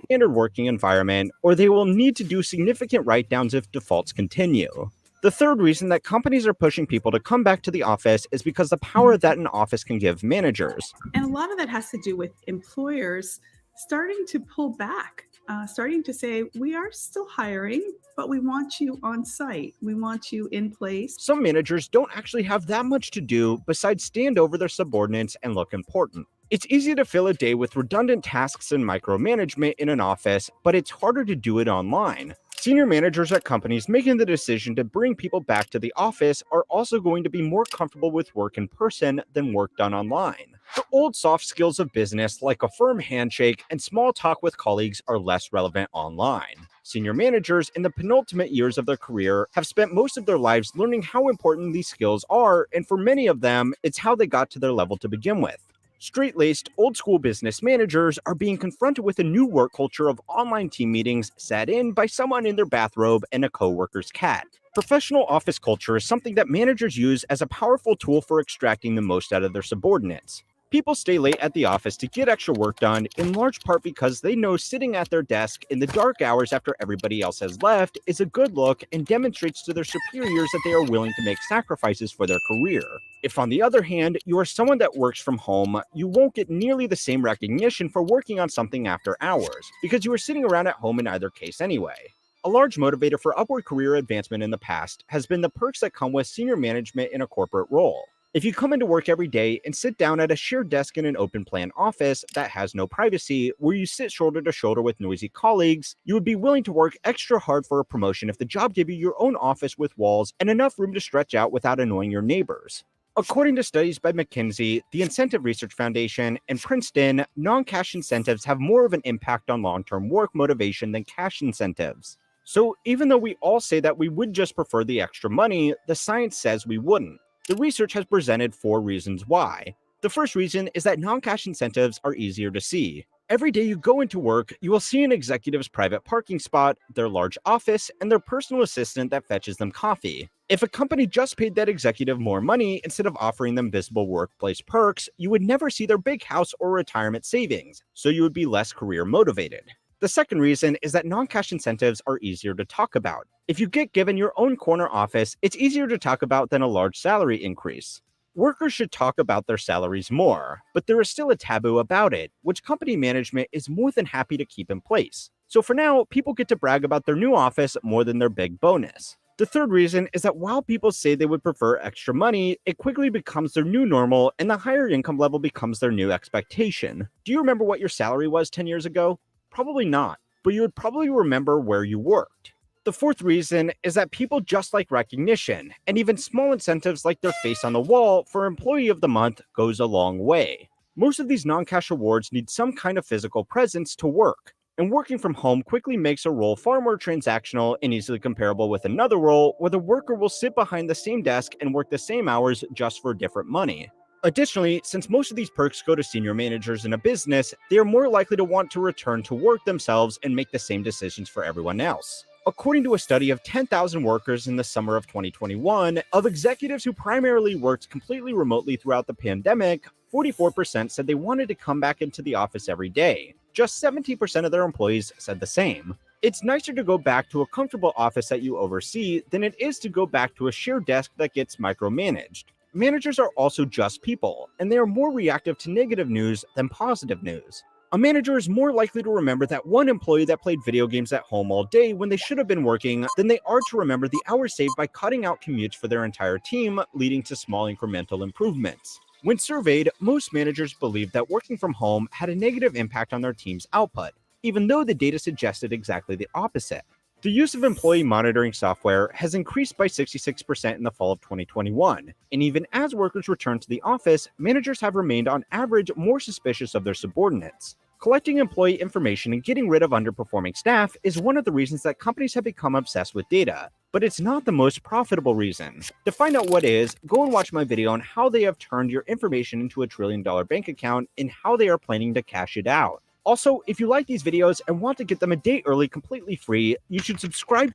Standard working environment, or they will need to do significant write-downs if defaults continue. The third reason that companies are pushing people to come back to the office is because the power that an office can give managers. And a lot of that has to do with employers starting to pull back, starting to say, we are still hiring, but we want you on site. We want you in place. Some managers don't actually have that much to do besides stand over their subordinates and look important. It's easy to fill a day with redundant tasks and micromanagement in an office, but it's harder to do it online. Senior managers at companies making the decision to bring people back to the office are also going to be more comfortable with work in person than work done online. The old soft skills of business, like a firm handshake and small talk with colleagues, are less relevant online. Senior managers in the penultimate years of their career have spent most of their lives learning how important these skills are, and for many of them, it's how they got to their level to begin with. Straight-laced, old-school business managers are being confronted with a new work culture of online team meetings sat in by someone in their bathrobe and a coworker's cat. Professional office culture is something that managers use as a powerful tool for extracting the most out of their subordinates. People stay late at the office to get extra work done, in large part because they know sitting at their desk in the dark hours after everybody else has left is a good look and demonstrates to their superiors that they are willing to make sacrifices for their career. If, on the other hand, you are someone that works from home, you won't get nearly the same recognition for working on something after hours, because you are sitting around at home in either case anyway. A large motivator for upward career advancement in the past has been the perks that come with senior management in a corporate role. If you come into work every day and sit down at a shared desk in an open plan office that has no privacy, where you sit shoulder to shoulder with noisy colleagues, you would be willing to work extra hard for a promotion if the job gave you your own office with walls and enough room to stretch out without annoying your neighbors. According to studies by McKinsey, the Incentive Research Foundation, and Princeton, non-cash incentives have more of an impact on long-term work motivation than cash incentives. So even though we all say that we would just prefer the extra money, the science says we wouldn't. The research has presented 4 reasons why. The first reason is that non-cash incentives are easier to see. Every day you go into work, you will see an executive's private parking spot, their large office, and their personal assistant that fetches them coffee. If a company just paid that executive more money instead of offering them visible workplace perks, you would never see their big house or retirement savings, so you would be less career motivated. The second reason is that non-cash incentives are easier to talk about. If you get given your own corner office, it's easier to talk about than a large salary increase. Workers should talk about their salaries more, but there is still a taboo about it, which company management is more than happy to keep in place. So for now, people get to brag about their new office more than their big bonus. The third reason is that while people say they would prefer extra money, it quickly becomes their new normal and the higher income level becomes their new expectation. Do you remember what your salary was 10 years ago? Probably not, but you would probably remember where you worked. The fourth reason is that people just like recognition, and even small incentives like their face on the wall for Employee of the Month goes a long way. Most of these non-cash awards need some kind of physical presence to work, and working from home quickly makes a role far more transactional and easily comparable with another role where the worker will sit behind the same desk and work the same hours just for different money. Additionally, since most of these perks go to senior managers in a business, they are more likely to want to return to work themselves and make the same decisions for everyone else. According to a study of 10,000 workers in the summer of 2021, of executives who primarily worked completely remotely throughout the pandemic, 44% said they wanted to come back into the office every day. Just 17% of their employees said the same. It's nicer to go back to a comfortable office that you oversee than it is to go back to a shared desk that gets micromanaged. Managers are also just people, and they are more reactive to negative news than positive news. A manager is more likely to remember that one employee that played video games at home all day when they should have been working than they are to remember the hours saved by cutting out commutes for their entire team, leading to small incremental improvements. When surveyed, most managers believed that working from home had a negative impact on their team's output, even though the data suggested exactly the opposite. The use of employee monitoring software has increased by 66% in the fall of 2021, and even as workers return to the office, managers have remained on average more suspicious of their subordinates. Collecting employee information and getting rid of underperforming staff is one of the reasons that companies have become obsessed with data, but it's not the most profitable reason. To find out what is, go and watch my video on how they have turned your information into a $1 trillion bank account and how they are planning to cash it out. Also, if you like these videos and want to get them a day early completely free, you should subscribe.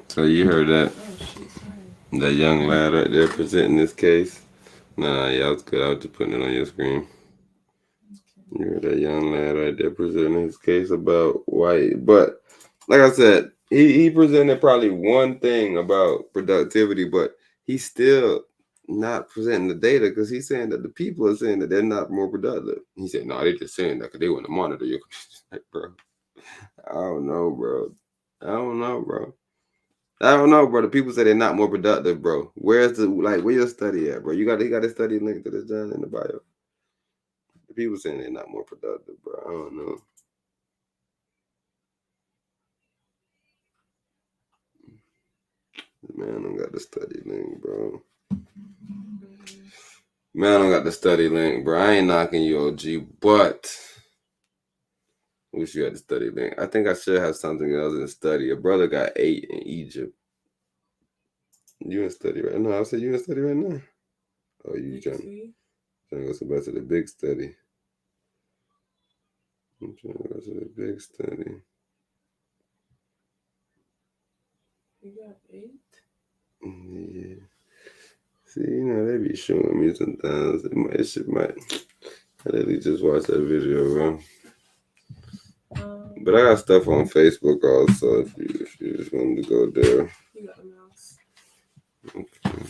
So you heard that young lad right there presenting this case? Nah, yeah, it's good. I was just putting it on your screen. You heard that young lad right there presenting his case about why. But like I said, he presented probably one thing about productivity, but he's still not presenting the data because he's saying that the people are saying that they're not more productive. He said, no, they're just saying that because they want to monitor you. Like, bro, I don't know, bro. The people say they're not more productive, bro. Where your study at, bro? You got a study link to this down in the bio. The people saying they're not more productive, bro. I don't know. Man, I don't got the study link, bro. Man, I don't got the study link, bro. I ain't knocking you, OG, but I wish you had the study link. I think I should have something else in the study. A brother got 8 in Egypt. You in study right now? I said you in study right now. Oh, you You trying see? to go back to the big study? I'm trying to go to the big study. You got 8? Yeah. See, they be showing me sometimes. It shit might. I literally just watched that video, bro. But I got stuff on Facebook also. If you just wanted to go there. You got a mouse. Okay.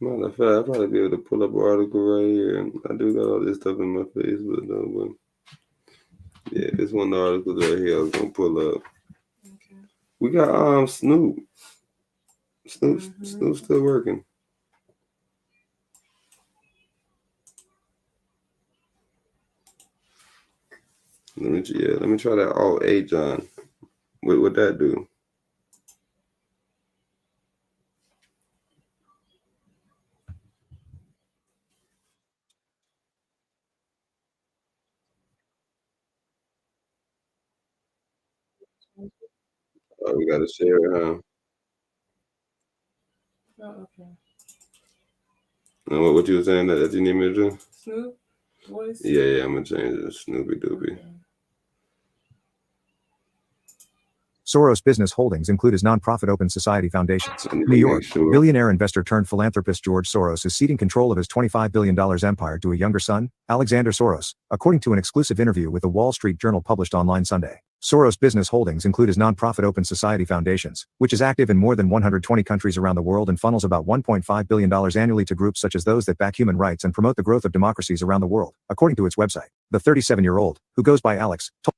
Matter of fact, I'll probably be able to pull up an article right here. I do got all this stuff in my Facebook though, but yeah, this one of the articles right here I was gonna pull up. Okay. We got Snoop. Snoop's still working. Let me try that Alt-A, John. What would that do? Oh, we gotta share it, huh? Oh, okay. And what you were saying that you need me to do? Snoop voice? Yeah, I'm gonna change it to Snoopy Doopy. Okay. Soros Business Holdings include his nonprofit Open Society Foundations. I need to New York, make sure. billionaire investor turned philanthropist George Soros is ceding control of his $25 billion empire to a younger son, Alexander Soros, according to an exclusive interview with the Wall Street Journal published online Sunday. Soros Business Holdings include his nonprofit Open Society Foundations, which is active in more than 120 countries around the world and funnels about $1.5 billion annually to groups such as those that back human rights and promote the growth of democracies around the world, according to its website. The 37-year-old, who goes by Alex, told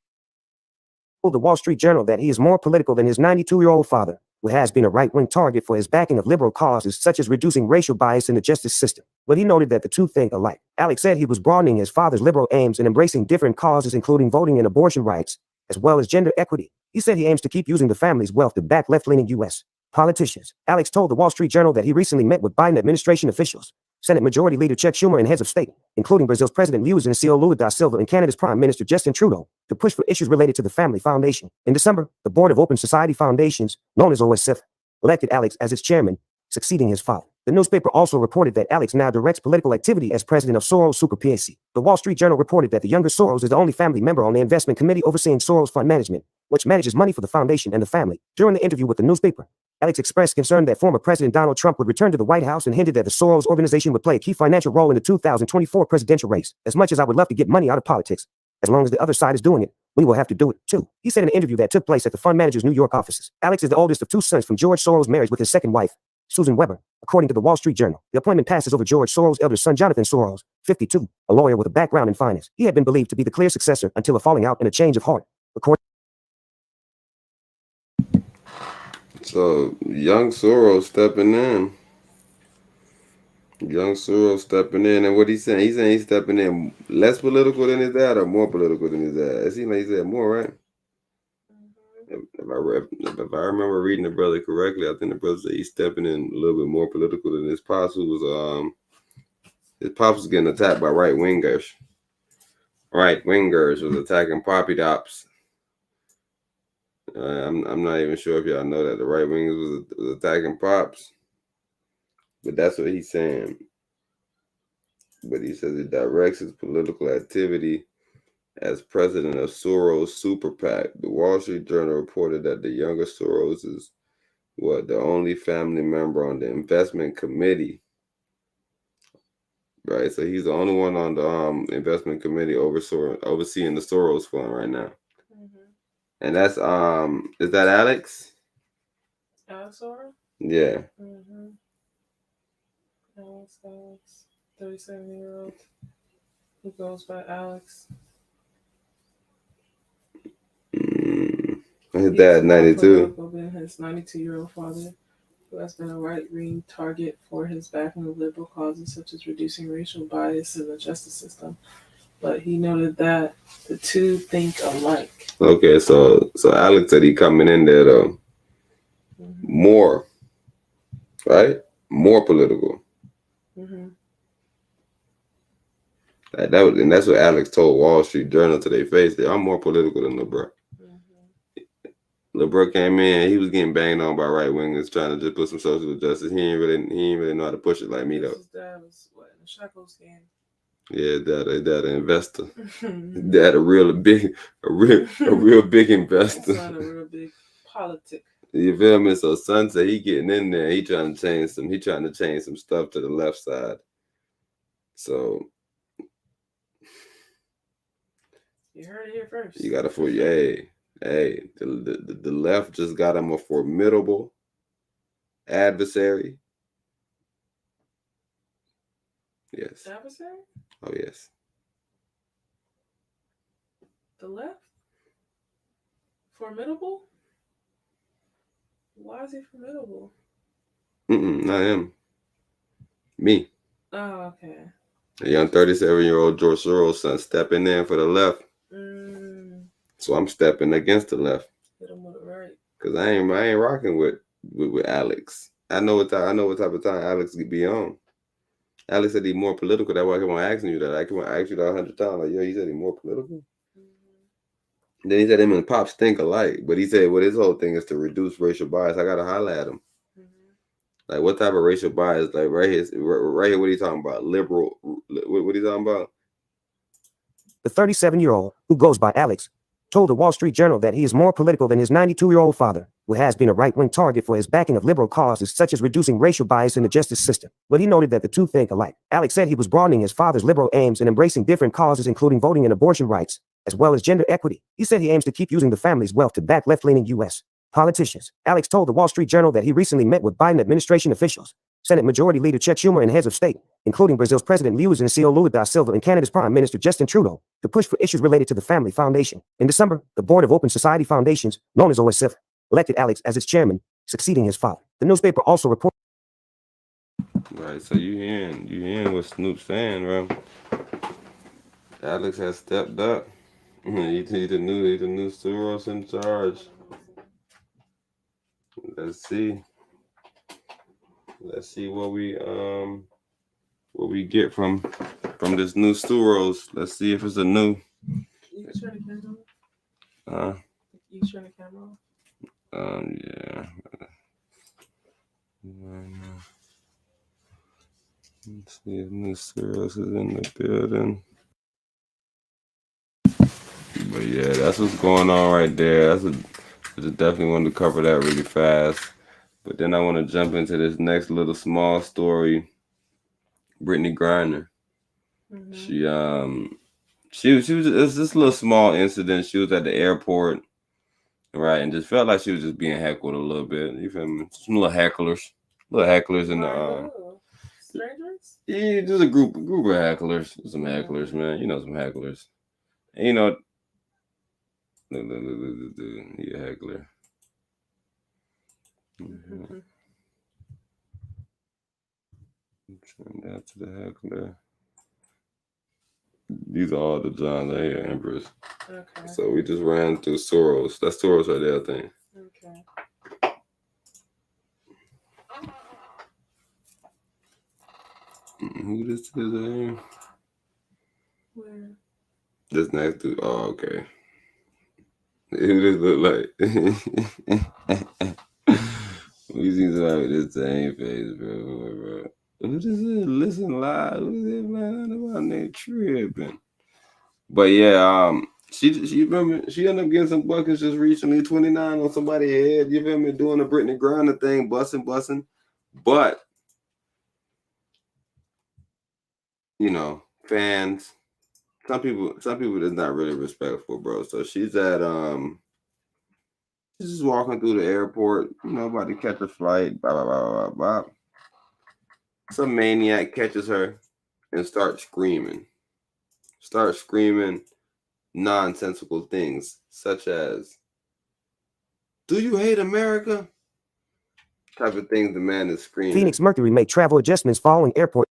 the Wall Street Journal that he is more political than his 92-year-old father, who has been a right-wing target for his backing of liberal causes such as reducing racial bias in the justice system. But he noted that the two think alike. Alex said he was broadening his father's liberal aims and embracing different causes including voting and abortion rights, as well as gender equity. He said he aims to keep using the family's wealth to back left-leaning U.S. politicians. Alex told the Wall Street Journal that he recently met with Biden administration officials, Senate Majority Leader Chuck Schumer, and heads of state, including Brazil's President Luiz Inácio Lula da Silva and Canada's Prime Minister Justin Trudeau, to push for issues related to the family foundation. In December, the Board of Open Society Foundations, known as OSF, elected Alex as its chairman, succeeding his father. The newspaper also reported that Alex now directs political activity as president of Soros Super PAC. The Wall Street Journal reported that the younger Soros is the only family member on the investment committee overseeing Soros Fund Management, which manages money for the foundation and the family. During the interview with the newspaper, Alex expressed concern that former President Donald Trump would return to the White House and hinted that the Soros organization would play a key financial role in the 2024 presidential race. As much as I would love to get money out of politics, as long as the other side is doing it, we will have to do it too, he said in an interview that took place at the fund manager's New York offices. Alex is the oldest of two sons from George Soros' marriage with his second wife, Susan Weber, according to the Wall Street Journal. The appointment passes over George Soros' elder son Jonathan Soros, 52, a lawyer with a background in finance. He had been believed to be the clear successor until a falling out and a change of heart. So young Soros stepping in. Young Soros stepping in, and what he's saying? He's saying he's stepping in less political than his dad or more political than his dad. It seems like he said more, right? If I remember reading the brother correctly, I think the brother said he's stepping in a little bit more political than his pops, who was his pops was getting attacked by right wingers. Right wingers was attacking Poppy Dops. I'm not even sure if y'all know that the right wingers was attacking Pops, but that's what he's saying. But he says it directs his political activity as president of Soros Super PAC. The Wall Street Journal reported that the younger Soros is the only family member on the investment committee. Right, so he's the only one on the investment committee overseeing the Soros Fund right now. And that's is that Alex? Alex Soros? Yeah. Alex, 37-year-old, who goes by Alex. His dad, 92. Than his 92-year-old father, who has been a right-wing target for his backing of liberal causes such as reducing racial bias in the justice system. But he noted that the two think alike. Okay, so Alex said he coming in there though more, right? More political. And that's what Alex told Wall Street Journal to their face. I'm more political than LeBron. LeBron came in, he was getting banged on by right wingers trying to just put some social justice. He ain't really know how to push it like me though. His dad was what in the Shackles game. Yeah, that an investor. That a real big investor. Not a real big politic. You feel me? So son said he getting in there. He trying to change some stuff to the left side. So you heard it here first. you got to the left just got him a formidable adversary. Yes. Adversary? Oh yes. The left? Formidable? Why is he formidable? Not him. Me. Oh, okay. A young 37-year-old George Soros son stepping in for the left. So I'm stepping against the left. Hit him with it right. Cause I ain't rocking with Alex. I know what type of time Alex could be on. Alex said he's more political. That's why I keep on asking you that. I keep on asking you that 100 times. Like, yo, he said he's more political. Then he said him and Pop stink alike. But he said, well, his whole thing is to reduce racial bias. I gotta holler at him. Like, what type of racial bias? Like, right here, what are you talking about? Liberal? What are you talking about? The 37-year-old, who goes by Alex, told the Wall Street Journal that he is more political than his 92-year-old father, who has been a right-wing target for his backing of liberal causes such as reducing racial bias in the justice system. But he noted that the two think alike. Alex said he was broadening his father's liberal aims and embracing different causes, including voting and abortion rights, as well as gender equity. He said he aims to keep using the family's wealth to back left-leaning U.S. politicians. Alex told the Wall Street Journal that he recently met with Biden administration officials, Senate Majority Leader Chuck Schumer, and heads of state, including Brazil's President Luiz Inácio Lula da Silva and Canada's Prime Minister Justin Trudeau, to push for issues related to the Family Foundation. In December, the Board of Open Society Foundations, known as OSF, elected Alex as its chairman, succeeding his father. The newspaper also reported. Right, so you hearing what Snoop's saying, bro? Alex has stepped up. He's the new Soros in charge. Let's see what we get from this new Soros. Let's see if it's a new. You can turn the camera off. You can turn the camera off. Yeah. Let's see if new Soros is in the building. But yeah, that's what's going on right there. I just definitely wanted to cover that really fast. But then I want to jump into this next little small story. Brittany Griner. She was it's this little small incident. She was at the airport, right, and just felt like she was just being heckled a little bit. You feel me? Some little hecklers in the strangers? Yeah, just a group of hecklers. Some hecklers, man. You know, some hecklers. And you know, he a heckler. Turn that to the heckler. These are all the Johns right here, Empress. Okay. So we just ran through Soros. That's Soros right there, I think. Okay. Who this is here? Where? This next dude. Oh, okay. Who this look like? We see somebody with this same face, bro. Who this is? Listen live. Who this man? About they tripping. But yeah, she remember she ended up getting some buckets just recently, 29 on somebody's head. You feel me? Doing the Brittany Griner thing, busting. But you know, fans. Some people is not really respectful, bro. So she's at she's just walking through the airport, you know, about to catch a flight, blah blah blah blah blah. Some maniac catches her and starts screaming nonsensical things such as, "Do you hate America?" Type of things the man is screaming. Phoenix Mercury made travel adjustments following airport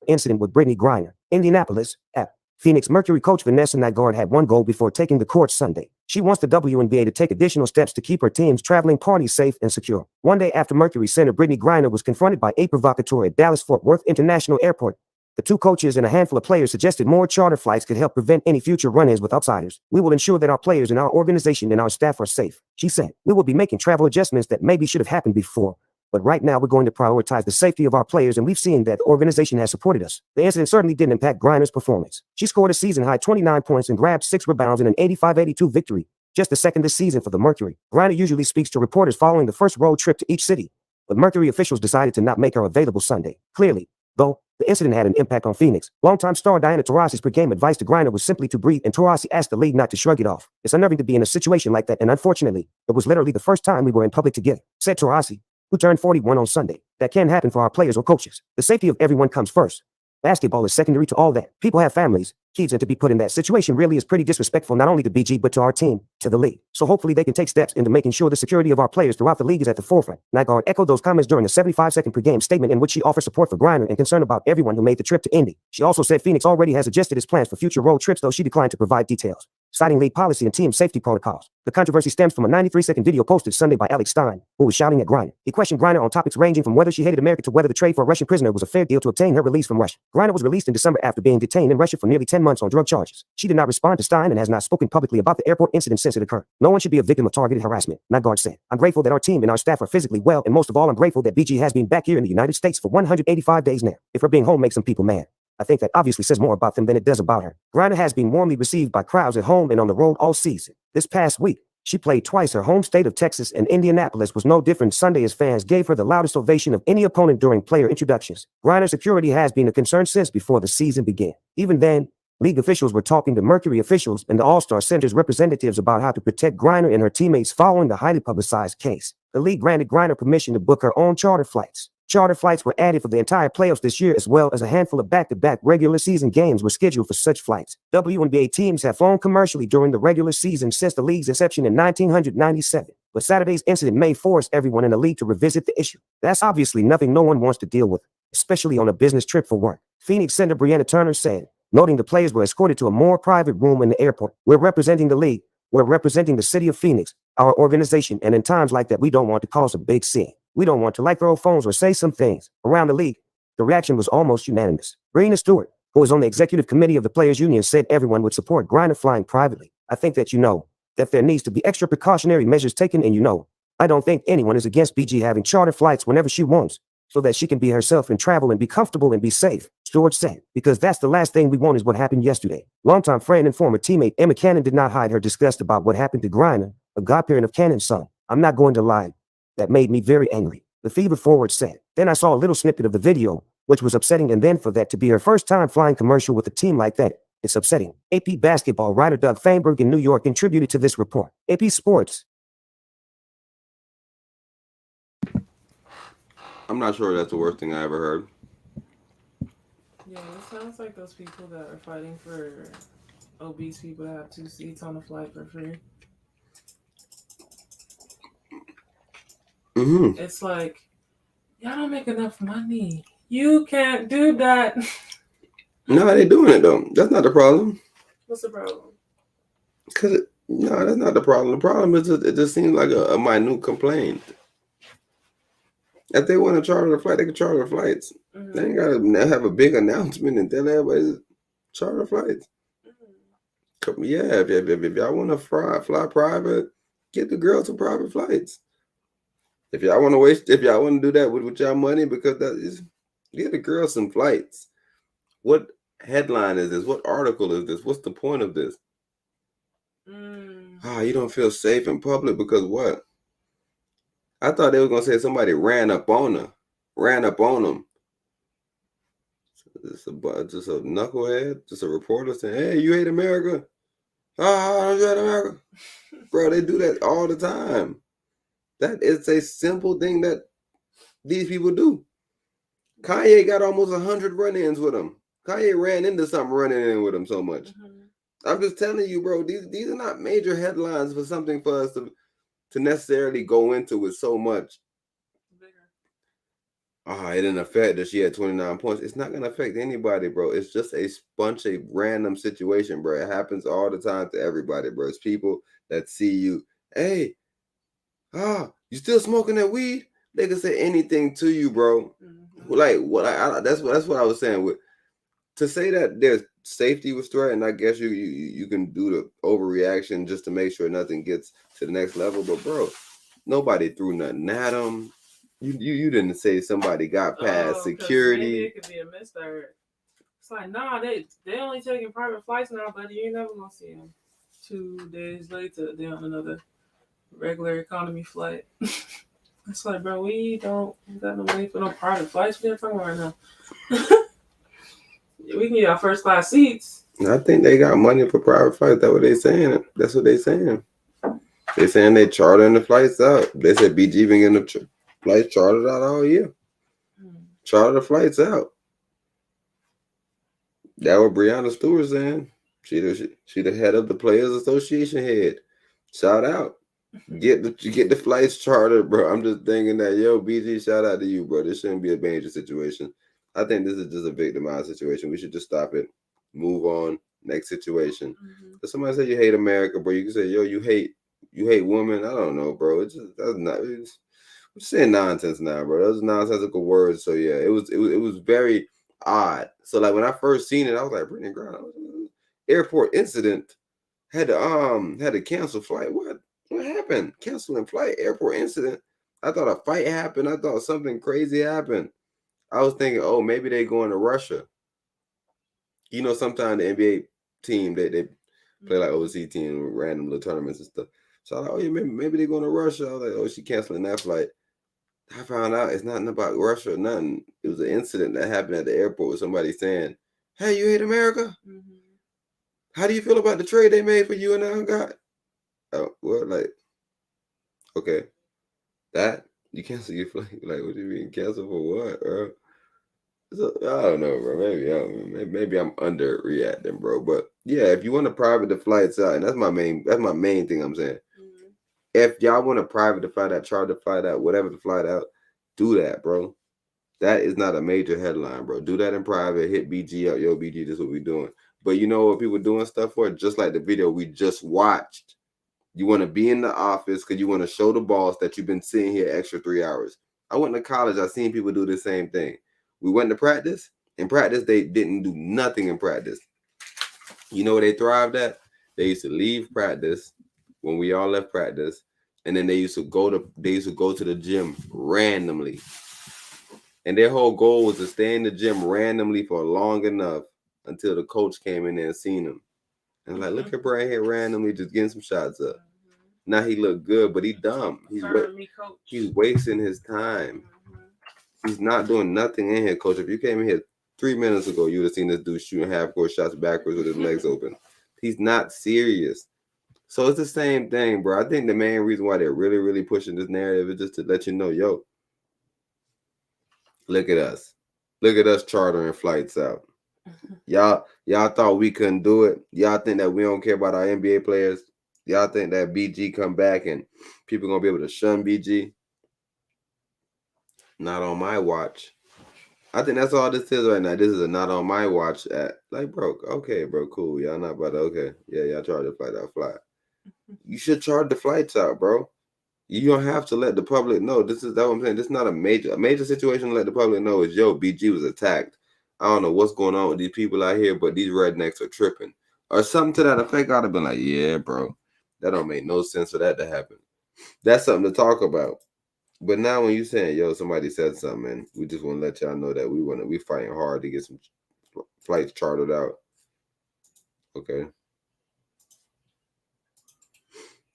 incident with Brittany Griner. Indianapolis, at Phoenix Mercury coach Vanessa Nygaard had one goal before taking the court Sunday. She wants the WNBA to take additional steps to keep her team's traveling parties safe and secure. One day after Mercury center Brittany Griner was confronted by a provocateur at Dallas-Fort Worth International Airport, The two coaches and a handful of players suggested more charter flights could help prevent any future run-ins with outsiders. We will ensure that our players in our organization and our staff are safe, she said. We will be making travel adjustments that maybe should have happened before, but right now we're going to prioritize the safety of our players, and we've seen that the organization has supported us. The incident certainly didn't impact Griner's performance. She scored a season-high 29 points and grabbed 6 rebounds in an 85-82 victory, just the second this season for the Mercury. Griner usually speaks to reporters following the first road trip to each city, but Mercury officials decided to not make her available Sunday. Clearly, though, the incident had an impact on Phoenix. Longtime star Diana Taurasi's pregame advice to Griner was simply to breathe, and Taurasi asked the league not to shrug it off. It's unnerving to be in a situation like that, and unfortunately, it was literally the first time we were in public together, said Taurasi, who turned 41 on Sunday. That can happen for our players or coaches. The safety of everyone comes first. Basketball is secondary to all that. People have families, kids, and to be put in that situation really is pretty disrespectful not only to BG but to our team, to the league. So hopefully they can take steps into making sure the security of our players throughout the league is at the forefront. Nygaard echoed those comments during a 75-second pregame statement in which she offered support for Griner and concern about everyone who made the trip to Indy. She also said Phoenix already has adjusted its plans for future road trips, though she declined to provide details, citing league policy and team safety protocols. The controversy stems from a 93-second video posted Sunday by Alex Stein, who was shouting at Griner. He questioned Griner on topics ranging from whether she hated America to whether the trade for a Russian prisoner was a fair deal to obtain her release from Russia. Griner was released in December after being detained in Russia for nearly 10 months on drug charges. She did not respond to Stein and has not spoken publicly about the airport incident since it occurred. No one should be a victim of targeted harassment, Nygaard said. I'm grateful that our team and our staff are physically well, and most of all, I'm grateful that BG has been back here in the United States for 185 days now. If her being home makes some people mad, I think that obviously says more about them than it does about her. Griner has been warmly received by crowds at home and on the road all season. This past week, she played twice. Her home state of Texas and Indianapolis was no different Sunday as fans gave her the loudest ovation of any opponent during player introductions. Griner's security has been a concern since before the season began. Even then, league officials were talking to Mercury officials and the All-Star Center's representatives about how to protect Griner and her teammates following the highly publicized case. The league granted Griner permission to book her own charter flights. Charter flights were added for the entire playoffs this year, as well as a handful of back-to-back regular season games were scheduled for such flights. WNBA teams have flown commercially during the regular season since the league's inception in 1997. But Saturday's incident may force everyone in the league to revisit the issue. That's obviously nothing no one wants to deal with, especially on a business trip for work. Phoenix Senator Brianna Turner said, noting the players were escorted to a more private room in the airport. We're representing the league. We're representing the city of Phoenix, our organization, and in times like that, we don't want to cause a big scene. We don't want to throw phones or say some things. Around the league, the reaction was almost unanimous. Breanna Stewart, who is on the executive committee of the Players Union, said everyone would support Griner flying privately. I think that that there needs to be extra precautionary measures taken, and I don't think anyone is against BG having charter flights whenever she wants, so that she can be herself and travel and be comfortable and be safe, Stewart said, because that's the last thing we want is what happened yesterday. Longtime friend and former teammate Emma Cannon did not hide her disgust about what happened to Griner, a godparent of Cannon's son. I'm not going to lie. That made me very angry, the Fever forward said. Then I saw a little snippet of the video, which was upsetting, and then for that to be her first time flying commercial with a team like that, it's upsetting. AP basketball writer Doug Feinberg in New York contributed to this report. AP Sports. I'm not sure that's the worst thing I ever heard. Yeah, it sounds like those people that are fighting for obese people to have 2 seats on the flight for free. Mm-hmm. It's like, y'all don't make enough money. You can't do that. No, they doing it though. That's not the problem. What's the problem? No, that's not the problem. The problem is it just seems like a minute complaint. If they want to charter a flight, they can charter flights. Mm-hmm. They ain't got to have a big announcement and tell everybody to charter flights. Mm-hmm. Yeah, if y'all want to fly private, get the girls some private flights. If y'all want to do that with y'all money, because that is, get the girls some flights. What headline is this? What article is this? What's the point of this? You don't feel safe in public because what? I thought they were going to say somebody ran up on them. Just a knucklehead, just a reporter saying, hey, you hate America? Don't you hate America? Bro, they do that all the time. That is a simple thing that these people do. Kanye got almost 100 run-ins with him. Kanye ran into something running in with him so much. Mm-hmm. I'm just telling you, bro, these are not major headlines for something for us to necessarily go into with so much. It didn't affect that she had 29 points. It's not going to affect anybody, bro. It's just a bunch of random situation, bro. It happens all the time to everybody, bro. It's people that see you. Hey, you still smoking that weed? They can say anything to you, bro. Mm-hmm. Like what? That's what I was saying with. to say that their safety was threatened, I guess you can do the overreaction just to make sure nothing gets to the next level. But bro, nobody threw nothing at them. You didn't say somebody got past security. Maybe it could be a misdirect. It's like, nah, they only taking private flights now, buddy. You ain't never gonna see them. 2 days later, they're on another regular economy flight. It's like, bro, we got no money for no private flights. What are you talking about right now? We can get our first class seats. I think they got money for private flights. That's what they saying. That's what they saying. They saying they chartering the flights out. They said BG been getting the flights chartered out all year. Charter the flights out. That what Breonna Stewart saying. She the head of the Players Association head. Shout out. Get the flights chartered, bro. I'm just thinking that, yo, BG, shout out to you, bro. This shouldn't be a major situation. I think this is just a victimized situation. We should just stop it. Move on. Next situation. If somebody say you hate America, bro, you can say, yo, you hate women. I don't know, bro. It's saying nonsense now, bro. Those are nonsensical words. So yeah, it was very odd. So like when I first seen it, I was like, Brittany Griner, airport incident, had to cancel flight. What happened? Canceling flight, airport incident. I thought a fight happened. I thought something crazy happened. I was thinking, oh, maybe they going to Russia. You know, sometimes the NBA team they play like overseas team with random little tournaments and stuff. So I was like, oh yeah, maybe they're going to Russia. I was like, oh, she canceling that flight. I found out it's nothing about Russia or nothing. It was an incident that happened at the airport with somebody saying, hey, you hate America? How do you feel about the trade they made for you and I got? Oh, well, like, okay. That you cancel your flight. Like, what do you mean cancel for what, bro? So, I don't know, bro. Maybe I'm underreacting, bro. But yeah, if you want to private the flights out, and that's my main thing I'm saying. If y'all want to private the flight out, charter the flight out, whatever the flight out, do that, bro. That is not a major headline, bro. Do that in private. Hit BG up, yo, BG. This is what we doing. But you know what people doing stuff for? Just like the video we just watched. You want to be in the office because you want to show the boss that you've been sitting here extra 3 hours. I went to college. I seen people do the same thing. We went to practice. In practice, they didn't do nothing in practice. You know where they thrived at? They used to leave practice when we all left practice, and then they used to go to the gym randomly. And their whole goal was to stay in the gym randomly for long enough until the coach came in there and seen them. And like, look at Brian here randomly just getting some shots up. Now he look good, but he dumb. He's wasting his time. He's not doing nothing in here, coach. If you came in here 3 minutes ago, you would have seen this dude shooting half-court shots backwards with his legs open. He's not serious. So it's the same thing, bro. I think the main reason why they're really, really pushing this narrative is just to let you know, yo, look at us. Look at us chartering flights out. Y'all thought we couldn't do it. Y'all think that we don't care about our NBA players. Y'all think that BG come back and people gonna be able to shun BG. Not on my watch. I think that's all this is right now. This is a not on my watch at like, bro. Okay, bro, cool. Y'all not about to, okay. Yeah, y'all charge the flight out fly. You should charge the flights out, bro. You don't have to let the public know. That's what I'm saying. This is not a major situation to let the public know is, yo, BG was attacked. I don't know what's going on with these people out here, but these rednecks are tripping. Or something to that effect. I'd have been like, yeah, bro. That don't make no sense for that to happen. That's something to talk about. But now when you saying, yo, somebody said something, and we just want to let y'all know that we fighting hard to get some flights chartered out. Okay.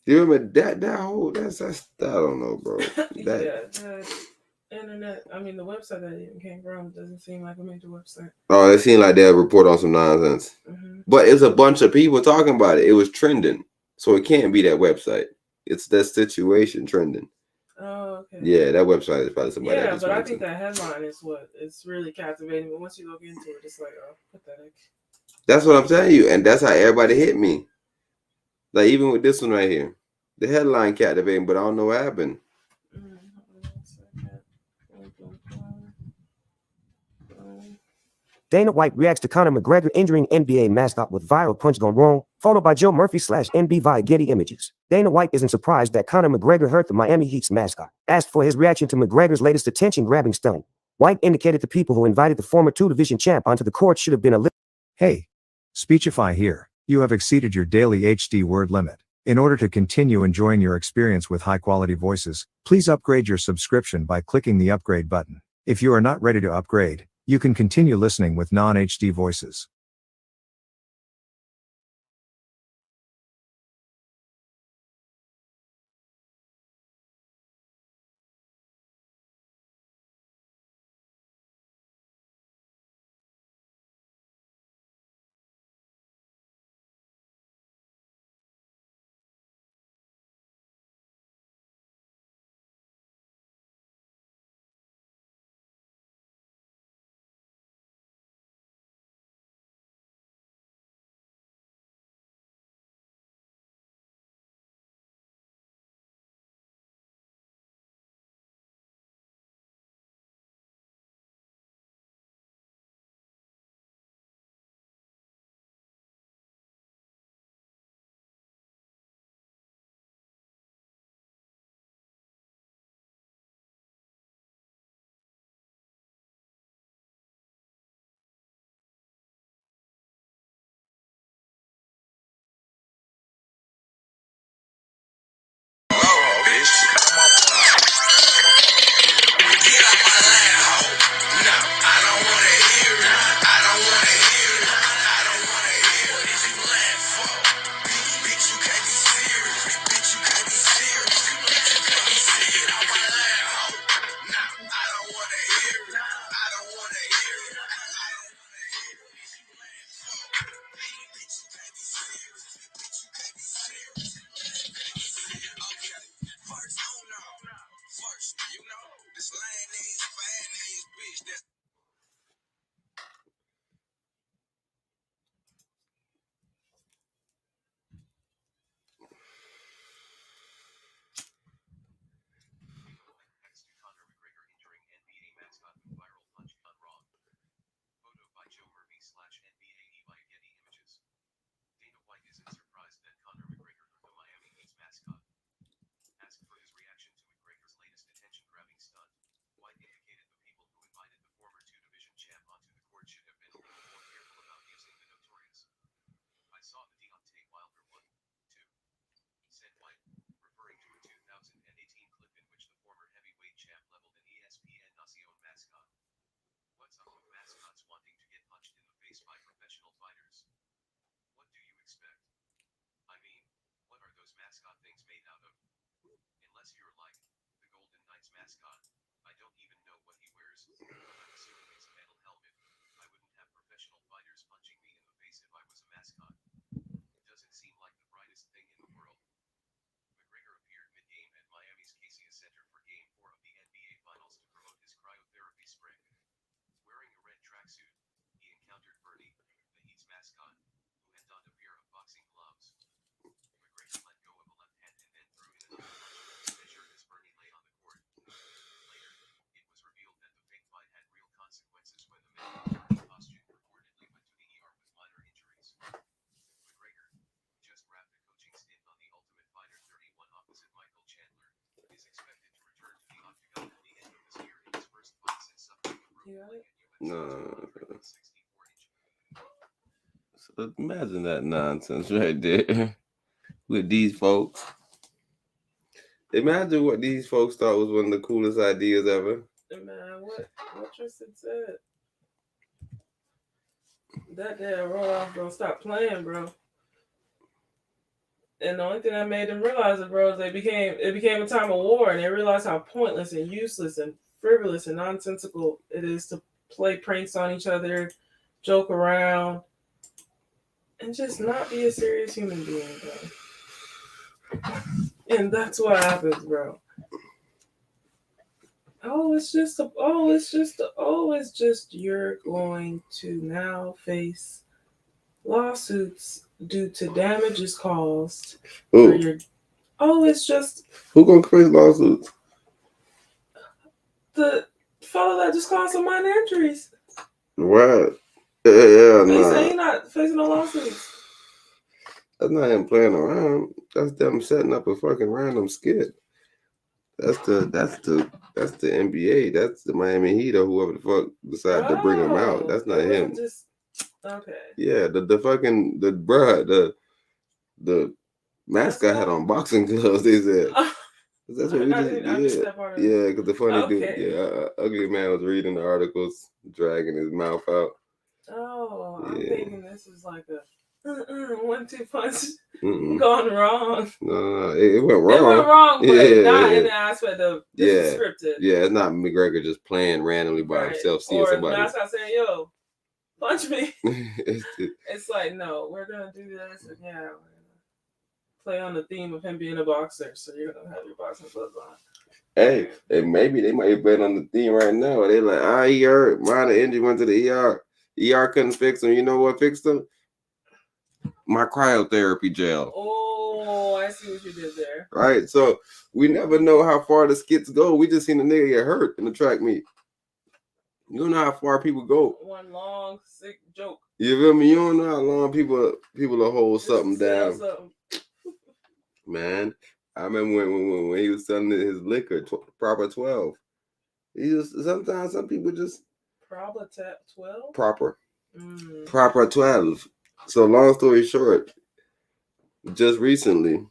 You remember that whole that's I don't know, bro. The internet. I mean, the website that it came from doesn't seem like a major website. Oh, it seemed like they'll report on some nonsense. But it's a bunch of people talking about it. It was trending, so it can't be that website. It's that situation trending. Oh, okay. Yeah, that website is probably somebody. Yeah, but I think that headline is what it's really captivating. But once you look into it, it's like, oh, pathetic. That's what I'm telling you, and that's how everybody hit me. Like even with this one right here, the headline captivating, but I don't know what happened. Dana White reacts to Conor McGregor injuring NBA mascot with viral punch gone wrong, followed by Joe Murphy /NB via Getty Images. Dana White isn't surprised that Conor McGregor hurt the Miami Heat's mascot. Asked for his reaction to McGregor's latest attention-grabbing stunt, White indicated the people who invited the former two-division champ onto the court should have been a little Hey, Speechify here. You have exceeded your daily HD word limit. In order to continue enjoying your experience with high-quality voices, please upgrade your subscription by clicking the upgrade button. If you are not ready to upgrade, you can continue listening with non-HD voices. No. So imagine that nonsense right there with these folks. Imagine what these folks thought was one of the coolest ideas ever. Man, what Tristan said. That damn Roloff gonna stop playing, bro. And the only thing that made them realize it, bro, is it became a time of war, and they realized how pointless and useless and frivolous and nonsensical it is to play pranks on each other, joke around, and just not be a serious human being, bro. And that's what happens, bro. It's just you're going to now face lawsuits due to damages caused. It's just who gonna create lawsuits? The fellow that just caused some minor injuries. Right. Yeah, They say he's not facing no lawsuits. That's not him playing around. That's them setting up a fucking random skit. That's the NBA. That's the Miami Heat or whoever the fuck decided to bring him out. That's not him. Okay. Yeah, the mascot had on boxing gloves. They said. That's what we I missed just that part of it. yeah. Because the funny dude, Okay. Ugly Man was reading the articles, dragging his mouth out. Oh, I'm Yeah. thinking this is like a 1-2 punch Mm-mm. gone wrong. No, it went wrong. It went wrong, but Yeah, not yeah. in the aspect of this is scripted. Yeah, it's not McGregor just playing randomly by Right. himself, seeing Or somebody. the mascot saying, "Yo, punch me." It's just- It's like, no, we're gonna do this, and yeah, we're gonna play on the theme of him being a boxer. So you're gonna have your boxing gloves on. Hey, and maybe they might bet on the theme right now. They like, he hurt, minor injury, went to the ER. ER couldn't fix him. You know what fixed him? My cryotherapy gel. Oh, I see what you did there. Right, so we never know how far the skits go. We just seen a nigga get hurt in the track meet. You don't know how far people go. One long sick joke. You feel me? You don't know how long people will hold something down. Something. Man, I remember when he was selling his liquor, proper 12. He just sometimes some people just Proper 12. proper 12. So long story short, just recently,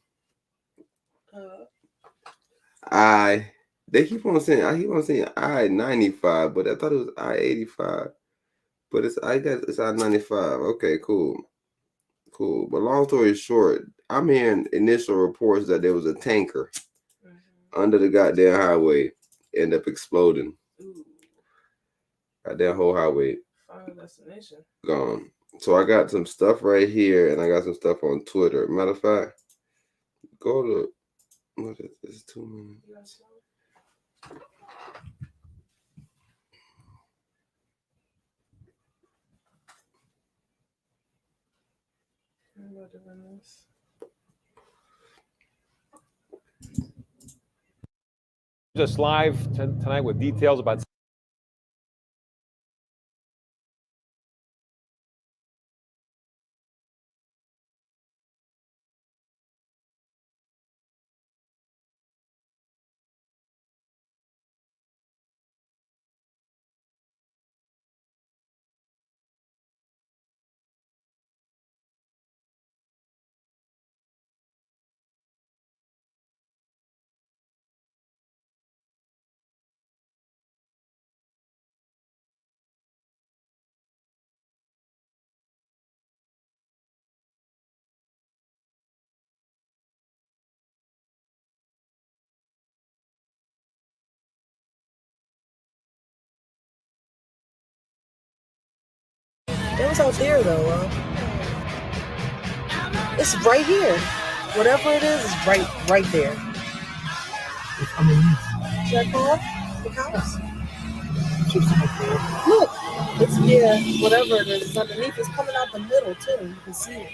they keep on saying I-95, but I thought it was I-85. But I guess it's I-95. Okay, cool. But long story short, I'm hearing initial reports that there was a tanker under the goddamn highway, end up exploding. Goddamn whole highway Final destination gone. So I got some stuff right here, and I got some stuff on Twitter. Matter of fact, go to what is this? 2 minutes. Just live tonight with details about It was out there though. It's right here. Whatever it is right there. Should I call the cops? Look, it's whatever it is. It's underneath. It's coming out the middle too. You can see it.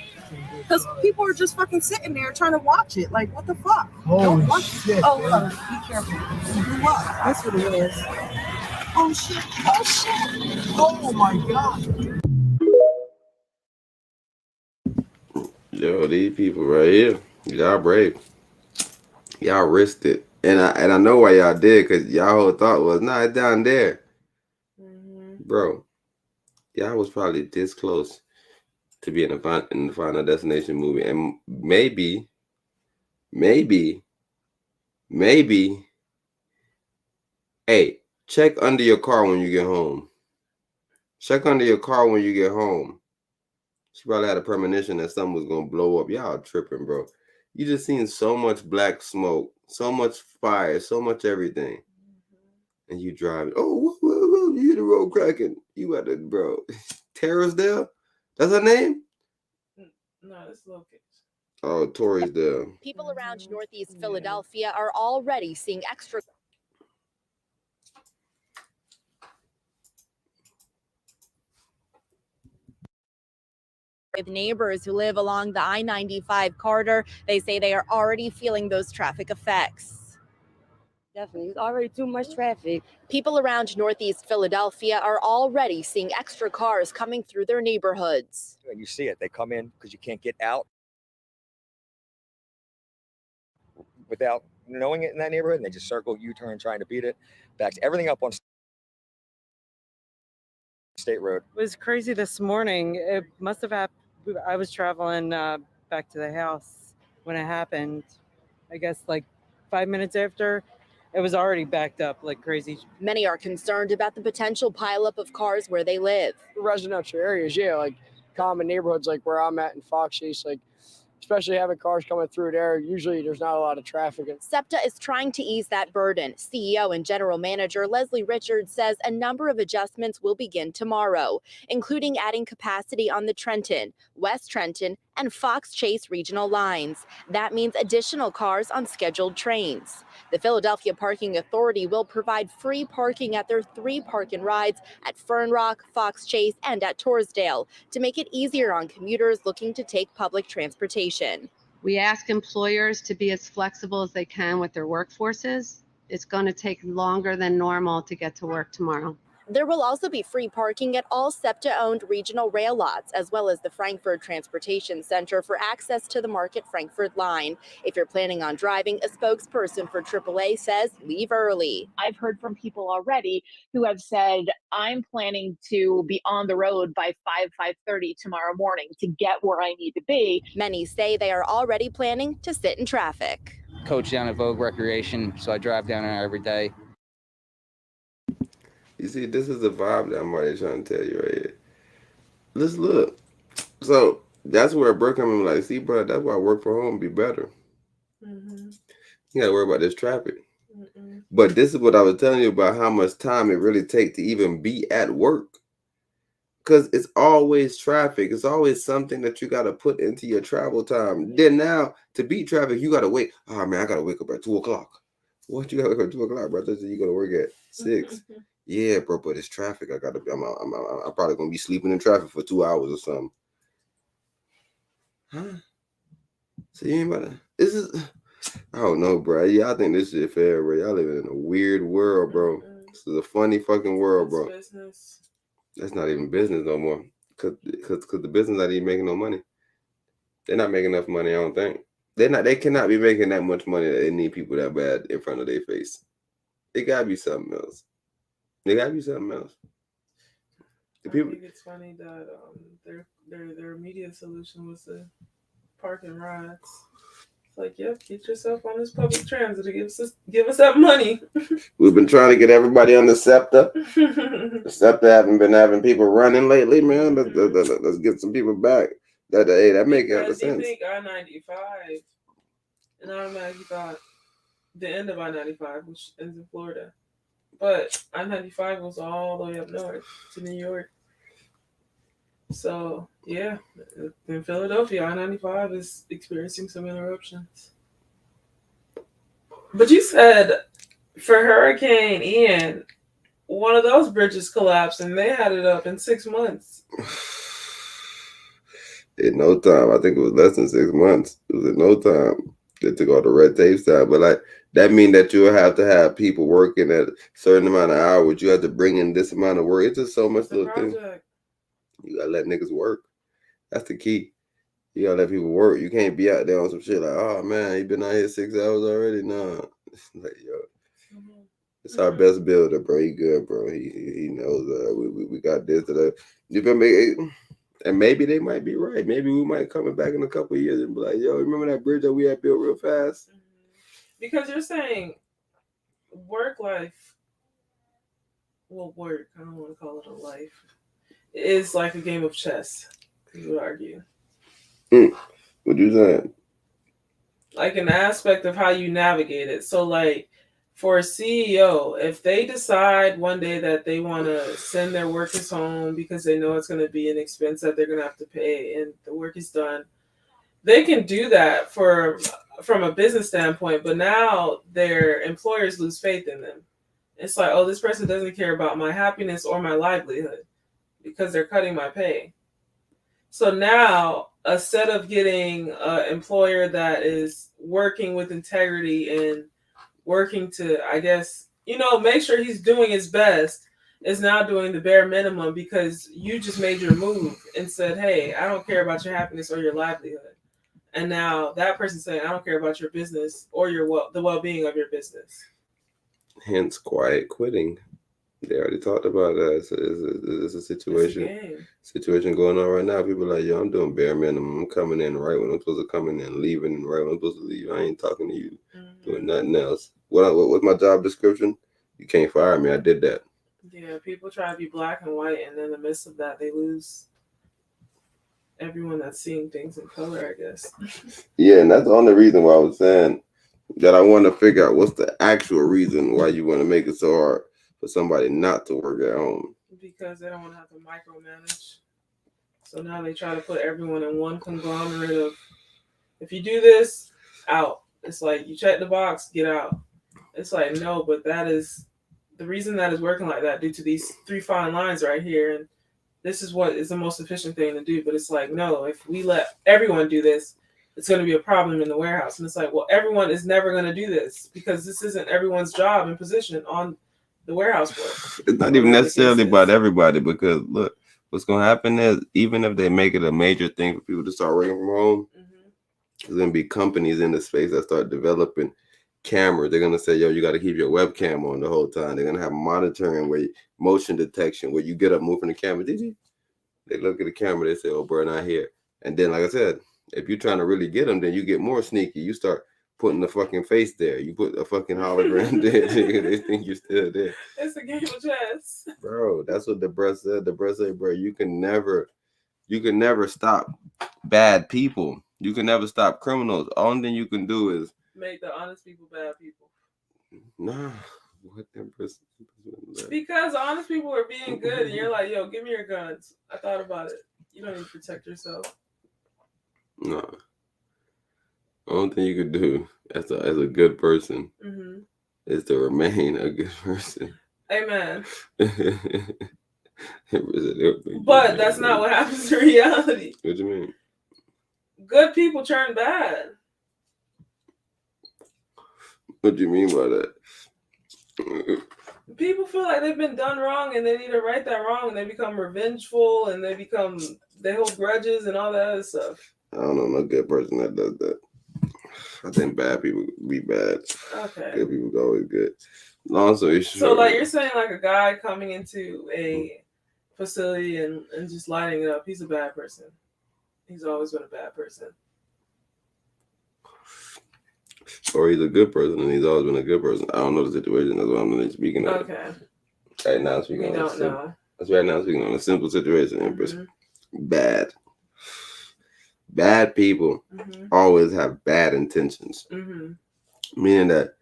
Because people are just fucking sitting there trying to watch it. Like, what the fuck? Holy watch shit. Oh, look, be careful. What? That's what it is. Oh shit. Oh shit. Oh my god. Yo, these people right here, y'all brave. Y'all risked it. And I know why y'all did, because y'all whole thought was, nah, it's down there. Bro, y'all was probably this close to being in the Final Destination movie. And maybe, hey, check under your car when you get home. Check under your car when you get home. She probably had a premonition that something was going to blow up. Y'all tripping, bro. You just seen so much black smoke, so much fire, so much everything. And you driving. Oh, whoa, you hear the road cracking. You got the, bro. Terrace-Dale? That's her name? No, it's Locust. Oh, Torresdale. People around Northeast Philadelphia are already seeing extra. With neighbors who live along the I-95 corridor, they say they are already feeling those traffic effects. Definitely. There's already too much traffic. People around Northeast Philadelphia are already seeing extra cars coming through their neighborhoods. And you see it. They come in because you can't get out without knowing it in that neighborhood, and they just circle, U-turn, trying to beat it. Backs everything up on state road. It was crazy this morning. It must have happened. I was traveling back to the house when it happened. I guess like 5 minutes after, it was already backed up like crazy. Many are concerned about the potential pileup of cars where they live. Residential areas, yeah, like common neighborhoods like where I'm at in Fox Chase, like especially having cars coming through there, usually there's not a lot of traffic. SEPTA is trying to ease that burden. CEO and General Manager Leslie Richards says a number of adjustments will begin tomorrow, including adding capacity on the Trenton, West Trenton, and Fox Chase regional lines. That means additional cars on scheduled trains. The Philadelphia Parking Authority will provide free parking at their 3 park and rides at Fern Rock, Fox Chase, and at Torresdale to make it easier on commuters looking to take public transportation. We ask employers to be as flexible as they can with their workforces. It's going to take longer than normal to get to work tomorrow. There will also be free parking at all SEPTA-owned regional rail lots, as well as the Frankfurt Transportation Center for access to the Market Frankfurt line. If you're planning on driving, a spokesperson for AAA says leave early. I've heard from people already who have said, I'm planning to be on the road by 5:30 tomorrow morning to get where I need to be. Many say they are already planning to sit in traffic. Coach down at Vogue Recreation, so I drive down there every day. You see, this is the vibe that I'm already trying to tell you right here. Let's look. So that's where Brooke coming like, see, bro, that's why work from home be better. You gotta worry about this traffic. But this is what I was telling you about how much time it really takes to even be at work. Because it's always traffic. It's always something that you got to put into your travel time. Then now, to beat traffic, you got to wait. Oh, man, I got to wake up at 2 o'clock. What, you got to wake up at 2 o'clock, bro? You got to work at 6. Yeah, bro, but it's traffic. I got to be, I'm probably going to be sleeping in traffic for 2 hours or something. Huh? So you ain't about to, this is, I don't know, bro. Yeah, I think this shit fair, bro. Y'all living in a weird world, bro. This is a funny fucking world, bro. Business. That's not even business no more. Cause the business not even making no money. They're not making enough money, I don't think. They cannot be making that much money that they need people that bad in front of their face. It gotta be something else. It gotta be something else. I think it's funny that their media solution was the park and rides. It's like, yep, get yourself on this public transit to give us that money. We've been trying to get everybody on the SEPTA. The SEPTA haven't been having people running lately, man. Let's get some people back. That make sense. You think I-95, and I automatically thought the end of I-95, which ends in Florida. But I-95 was all the way up north to New York. So, yeah, in Philadelphia, I-95 is experiencing some interruptions. But you said for Hurricane Ian, one of those bridges collapsed and they had it up in 6 months. In no time. I think it was less than 6 months. It was in no time. They took all the red tape side. But like that mean that you'll have to have people working at a certain amount of hours. You have to bring in this amount of work. It's just so much little things. You gotta let niggas work. That's the key. You gotta let people work. You can't be out there on some shit like, oh man, he been out here 6 hours already. Nah. Like, yo. It's our best builder, bro. He good, bro. He knows we got this. You feel me? And maybe they might be right. Maybe we might come back in a couple of years and be like, yo, remember that bridge that we had built real fast? Because you're saying work life, well, work, I don't want to call it a life, is like a game of chess, you would argue. What you saying? Like an aspect of how you navigate it. So like for a CEO, if they decide one day that they want to send their workers home because they know it's going to be an expense that they're going to have to pay and the work is done, they can do that from a business standpoint, but now their employers lose faith in them. It's like, oh, this person doesn't care about my happiness or my livelihood because they're cutting my pay. So now, instead of getting an employer that is working with integrity and working to, I guess, make sure he's doing his best, is now doing the bare minimum because you just made your move and said, hey, I don't care about your happiness or your livelihood. And now that person's saying, I don't care about your business or the well-being of your business. Hence quiet quitting. They already talked about that. It's a situation going on right now. People are like, yo, I'm doing bare minimum. I'm coming in right when I'm supposed to come in, leaving right when I'm supposed to leave. I ain't talking to you, doing nothing else. What's my job description? You can't fire me. I did that. Yeah, people try to be black and white, and in the midst of that, they lose everyone that's seeing things in color, I guess. Yeah, and that's the only reason why I was saying that I want to figure out what's the actual reason why you want to make it so hard for somebody not to work at home. Because they don't want to have to micromanage. So now they try to put everyone in one conglomerate of, if you do this, out. It's like, you check the box, get out. It's like, no, but that is, the reason that is working like that due to these 3 fine lines right here. And this is what is the most efficient thing to do. But it's like, no, if we let everyone do this, it's going to be a problem in the warehouse. And it's like, well, everyone is never going to do this because this isn't everyone's job and position on the warehouse floor. It's not even necessarily about everybody, because look, what's going to happen is, even if they make it a major thing for people to start working from home, there's going to be companies in the space that start developing cameras. They're going to say, yo, you got to keep your webcam on the whole time. They're going to have monitoring, where motion detection, where you get up, moving the camera. Did you? They look at the camera, they say, oh, bro, not here. And then, like I said, if you're trying to really get them, then you get more sneaky. You start putting the fucking face there. You put a fucking hologram there. They think you're still there. It's a game of chess. Bro, that's what the breast said. The breast said, bro, you can never stop bad people. You can never stop criminals. Only thing you can do is make the honest people bad people. Nah. What Empress? Because honest people are being good, and you're like, yo, give me your guns. I thought about it. You don't need to protect yourself. No. Only thing you could do as a good person is to remain a good person. Amen. But that's not what happens in reality. What do you mean? Good people turn bad. What do you mean by that? People feel like they've been done wrong and they need to right that wrong, and they become revengeful and they hold grudges and all that other stuff. I don't know no good person that does that. I think bad people be bad. Okay. Good people go always good. Long story short. So like you're saying, like a guy coming into a facility and just lighting it up, he's a bad person. He's always been a bad person. Or he's a good person and he's always been a good person. I don't know the situation. That's what I'm really speaking of. Okay. Right now, speaking on don't know. That's right now speaking on a simple situation. Empress. Bad people always have bad intentions. Meaning that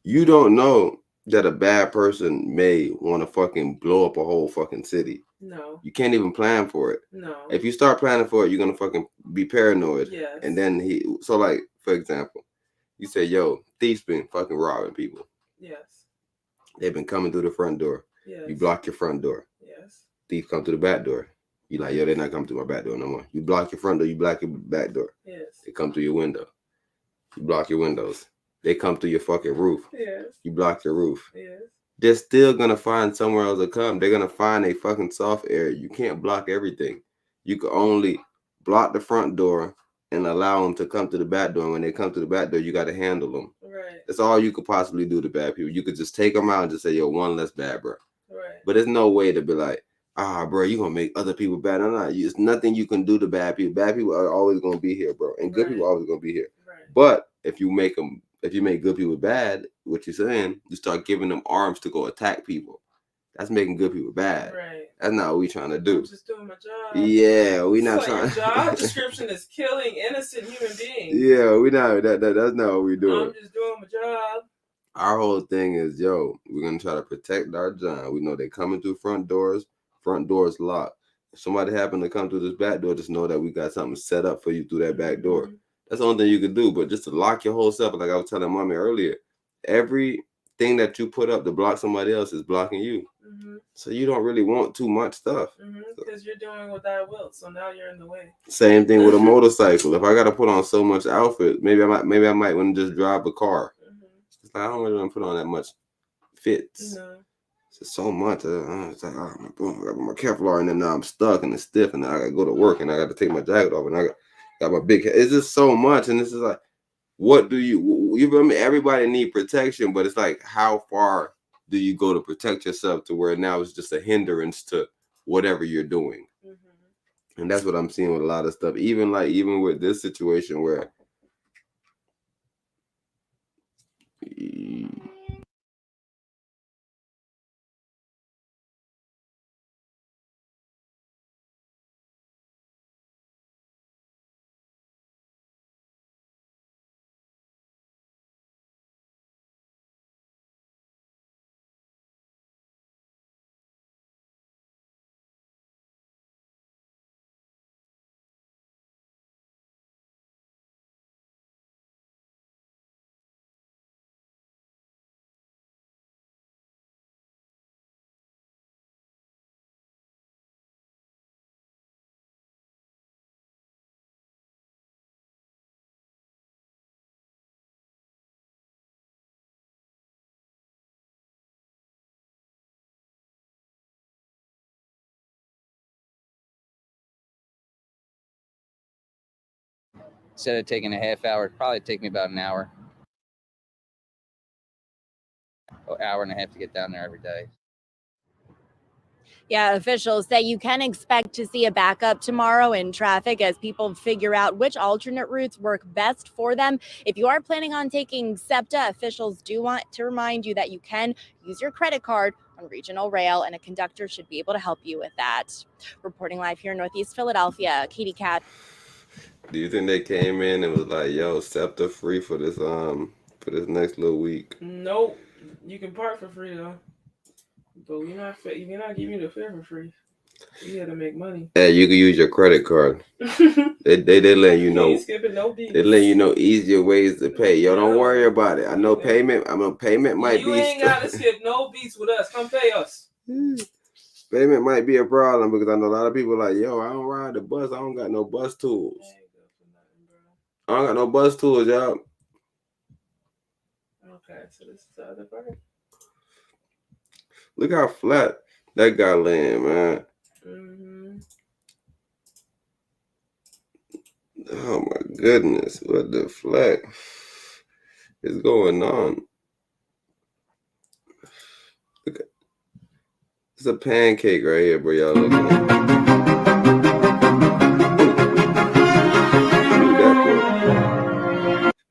you don't know that a bad person may want to fucking blow up a whole fucking city. No. You can't even plan for it. No. If you start planning for it, you're gonna fucking be paranoid. Yes. And then so like, for example, you say, yo, thief's been fucking robbing people. Yes. They've been coming through the front door. Yes. You block your front door. Yes. Thief come through the back door. You like, yo, they're not coming through my back door no more. You block your front door, you block your back door. Yes. They come through your window. You block your windows. They come through your fucking roof. Yes. You block your roof. Yes. They're still gonna find somewhere else to come. They're gonna find a fucking soft area. You can't block everything. You can only block the front door and allow them to come to the back door. And when they come to the back door, you got to handle them. Right. That's all you could possibly do to bad people. You could just take them out and just say, yo, one less bad, bro. Right. But there's no way to be like, bro, you gonna make other people bad. No, no, it's nothing you can do to bad people. Bad people are always gonna be here, bro, and good people are always gonna be here. Right. But if you make good people bad, what you're saying, you start giving them arms to go attack people. That's making good people bad. Right. That's not what we trying to do. I'm just doing my job. Yeah, we not so trying. Your job description is killing innocent human beings. Yeah, we not. That's not what we doing. I'm just doing my job. Our whole thing is, yo, we're gonna try to protect our job. We know they're coming through front doors. Front doors locked. If somebody happened to come through this back door, just know that we got something set up for you through that back door. That's the only thing you could do. But just to lock your whole self, like I was telling mommy earlier, everything that you put up to block somebody else is blocking you. So you don't really want too much stuff. Because you're doing what I will, so now you're in the way. Same thing with a motorcycle. If I got to put on so much outfit, maybe I might want to just drive a car. It's like, I don't really want to put on that much fits. No. It's so much. It's like, oh my God, I got my Kevlar, and then now I'm stuck and it's stiff, and I got to go to work, and I got to take my jacket off, and I got my big head. It's just so much, and this is like, what do you feel me? Everybody need protection, but it's like, how far do you go to protect yourself to where now it's just a hindrance to whatever you're doing? And that's what I'm seeing with a lot of stuff. Even with this situation where Instead of taking a half hour, it'd probably take me about an hour. An hour and a half to get down there every day. Yeah, officials say you can expect to see a backup tomorrow in traffic as people figure out which alternate routes work best for them. If you are planning on taking SEPTA, officials do want to remind you that you can use your credit card on regional rail, and a conductor should be able to help you with that. Reporting live here in Northeast Philadelphia, Katie Cat. do you think they came in and was like, yo, SEPTA free for this next little week? Nope. You can park for free though. But you're not giving you the fare for free. You got to make money. Hey, you can use your credit card. they let you know. They let you know easier ways to pay. Yo, don't worry about it. I know payment. Payment might be. You ain't got to skip no beats with us. Come pay us. Payment might be a problem because I know a lot of people like, yo, I don't ride the bus. I don't got no bus tools. I don't got no bus tools, y'all. Okay, so this is the other part. Look how flat that guy laying, man. Oh my goodness, what the flat is going on? Look at, it's a pancake right here, bro. Y'all looking at.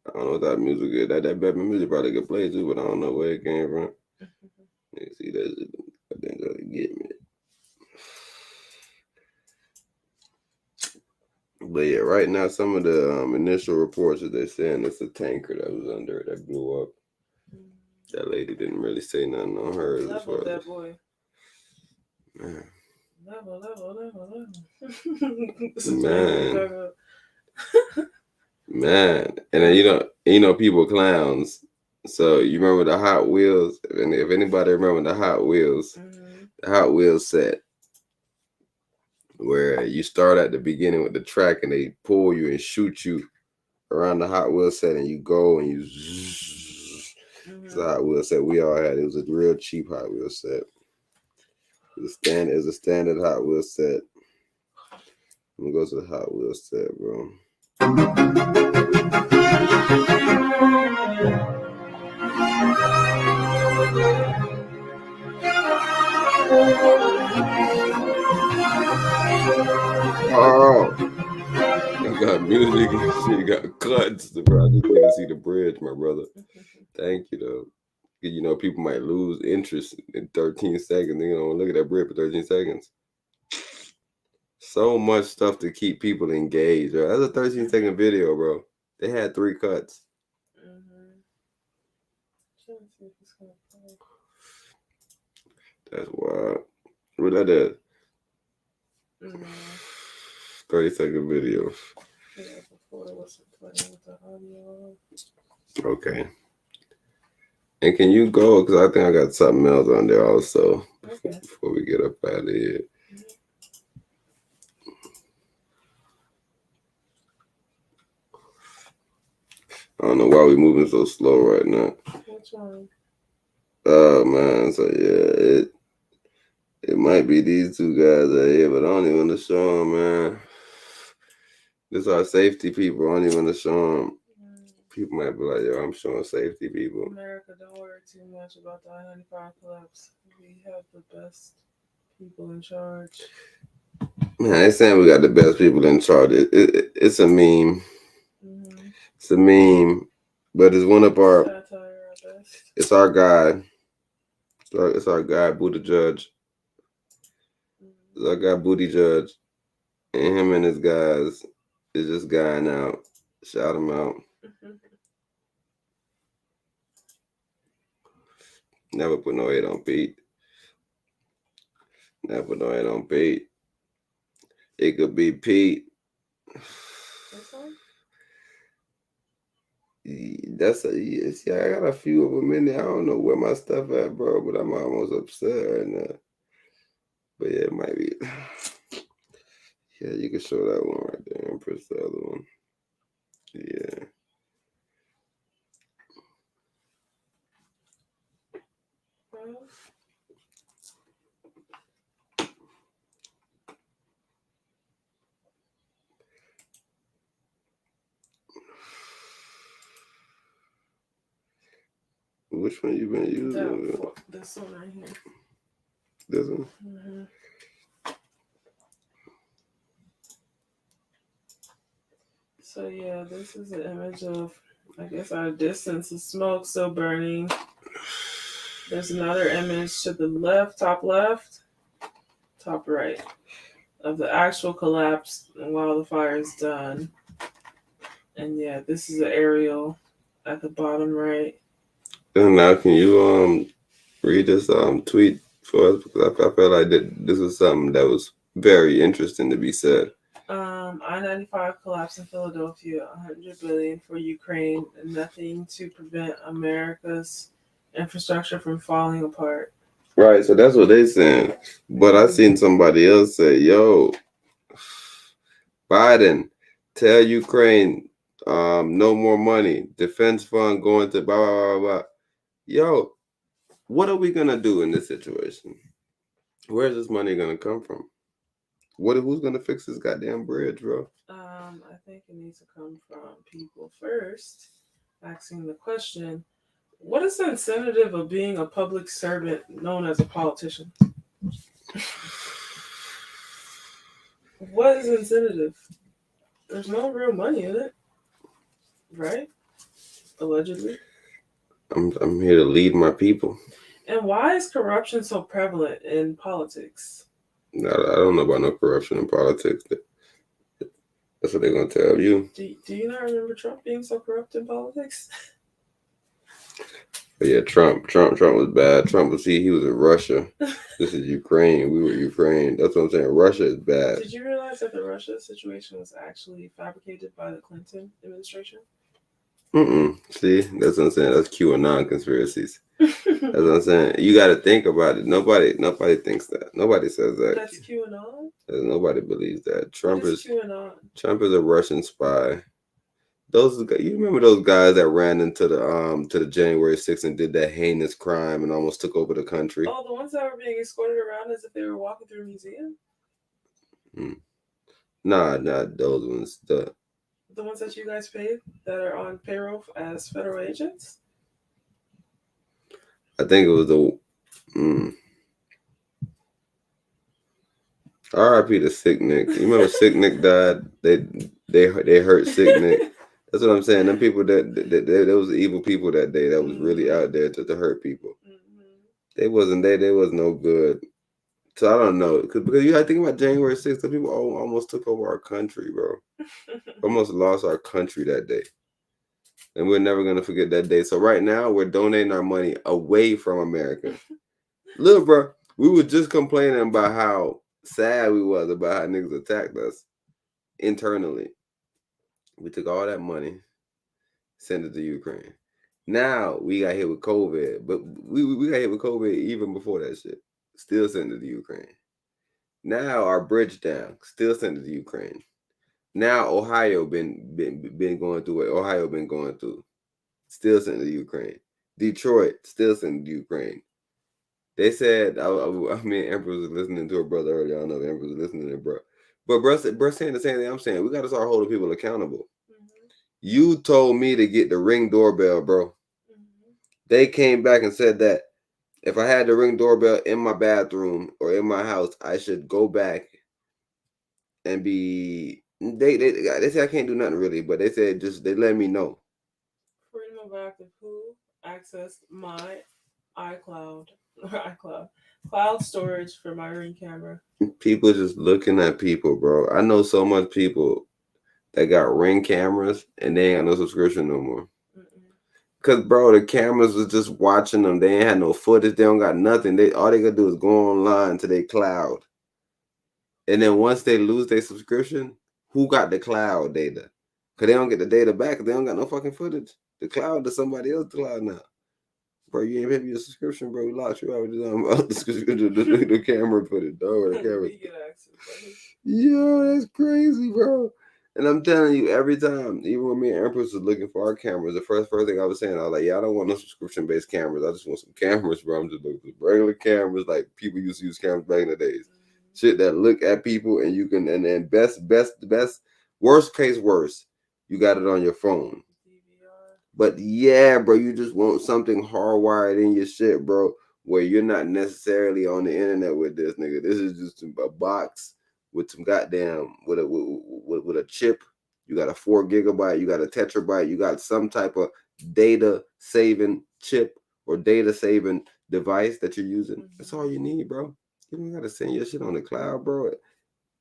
I don't know if that music good. That Batman music probably could play too, but I don't know where it came from. You see that shit, I think that'll get me. But yeah, right now some of the initial reports that they're saying it's a tanker that was under it that blew up. That lady didn't really say nothing on hers. Level that boy. Man. Level. Man. And then you know people clowns. So you remember the Hot Wheels? And if anybody remember the Hot Wheels, the Hot Wheels set where you start at the beginning with the track and they pull you and shoot you around the Hot Wheels set and you go and you zzz. It's a Hot Wheels set we all had. It was a real cheap Hot Wheels set. It was a standard Hot Wheels set. I'm gonna go to the Hot Wheels set, bro. Oh, you got music and shit, you got cuts, bro. I just need to see the bridge, my brother. Thank you, though. You know, people might lose interest in 13 seconds. You know, look at that bridge for 13 seconds. So much stuff to keep people engaged, bro. That's a 13-second video, bro. They had 3 cuts. That's wild. What that is? 30-second video. Okay. And can you go? Because I think I got something else on there also before we get up out of here. I don't know why we're moving so slow right now. What's wrong? Oh, man. So, yeah, it might be these 2 guys out here, but I don't even want to show them, man. This is our safety people. I don't even want to show them. People might be like, yo, I'm showing safety, people. America, don't worry too much about the I-95 collapse. We have the best people in charge. Man, they saying we got the best people in charge. It's a meme. It's a meme, but it's one of our. Satire, I best. It's our guy. It's our guy, Booty Judge. It's our guy, Booty Judge, and him and his guys is just guying out. Shout him out. Never put no hate on Pete. Never put no hate on Pete. It could be Pete. That's yeah, I got a few of them in there. I don't know where my stuff at, bro, but I'm almost upset right now. But yeah, it might be. Yeah, you can show that one right there and press the other one. Yeah. Which one you been using? This one right here. This one? Mm-hmm. So yeah, this is an image of, I guess, our distance, the smoke still burning. There's another image to the left, top right, of the actual collapse while the fire is done. And yeah, this is an aerial at the bottom right. And now, can you read this tweet for us? Because I felt like this was something that was very interesting to be said. I-95 collapse in Philadelphia, $100 billion for Ukraine, and nothing to prevent America's infrastructure from falling apart. Right, so that's what they saying. But I seen somebody else say, yo, Biden, tell Ukraine no more money. Defense fund going to blah, blah, blah, blah. Yo, what are we going to do in this situation? Where's this money going to come from? Who's going to fix this goddamn bridge, bro? I think it needs to come from people first, asking the question, what is the incentive of being a public servant known as a politician? What is the incentive? There's no real money in it, right? Allegedly. I'm here to lead my people. And why is corruption so prevalent in politics? I don't know about no corruption in politics. That's what they're gonna tell you. Do you not remember Trump being so corrupt in politics? But yeah, Trump was bad. Trump was he was in Russia. This is Ukraine. We were Ukraine. That's what I'm saying. Russia is bad. Did you realize that the Russia situation was actually fabricated by the Clinton administration? See, that's what I'm saying. That's QAnon conspiracies. That's what I'm saying. You got to think about it. Nobody thinks that. Nobody says that. That's QAnon? Nobody believes that. Trump is QAnon? Trump is a Russian spy. You remember those guys that ran into the January 6th and did that heinous crime and almost took over the country? Oh, the ones that were being escorted around as if they were walking through a museum? Nah, not those ones. The ones that you guys paid that are on payroll as federal agents? I think it was the R.I.P. to Sick Nick. You remember Sick Nick died? They hurt Sick Nick. That's what I'm saying. Them people there was evil people that day that was really out there to hurt people. They was no good. So I don't know because you got to think about January 6th. Some people almost took over our country, bro. Almost lost our country that day. And we're never going to forget that day. So right now, we're donating our money away from America. Look, bro, we were just complaining about how sad we was about how niggas attacked us internally. We took all that money, sent it to Ukraine. Now we got hit with COVID, but we got hit with COVID even before that shit. Still sent it to Ukraine. Now our bridge down, still sent it to Ukraine. Now Ohio been going through what Ohio been going through. Still sent it to Ukraine. Detroit, still sent it to Ukraine. They said, I mean, Empress was listening to her brother earlier. I don't know if Empress was listening to her bro. But bro saying the same thing I'm saying. We got to start holding people accountable. You told me to get the Ring doorbell, bro. They came back and said that if I had the Ring doorbell in my bathroom or in my house, I should go back and be. They said I can't do nothing really, but they said just they let me know. Freedom of Active who accessed my iCloud cloud storage for my Ring camera. People just looking at people, bro. I know so much people that got Ring cameras and they ain't got no subscription no more. Cause bro, the cameras was just watching them. They ain't had no footage. They don't got nothing. All they gotta do is go online to their cloud. And then once they lose their subscription, who got the cloud data? Cause they don't get the data back. They don't got no fucking footage. The cloud is somebody else's cloud now. Bro, you ain't pay me a subscription, bro. We locked you out. The camera footage, dog. The camera. Yo, that's crazy, bro. And I'm telling you, every time, even when me and Empress was looking for our cameras, the first thing I was saying, I was like, yeah, I don't want no subscription-based cameras. I just want some cameras, bro. I'm just looking for regular cameras like people used to use cameras back in the days. Shit that look at people and you can, and then best, worst case worst, you got it on your phone. But yeah, bro, you just want something hardwired in your shit, bro, where you're not necessarily on the internet with this, nigga. This is just a box with some goddamn with a chip. You got a 4 gigabyte, you got a tetrabyte, you got some type of data saving chip or data saving device that you're using. That's all you need, bro. You don't gotta send your shit on the cloud, bro.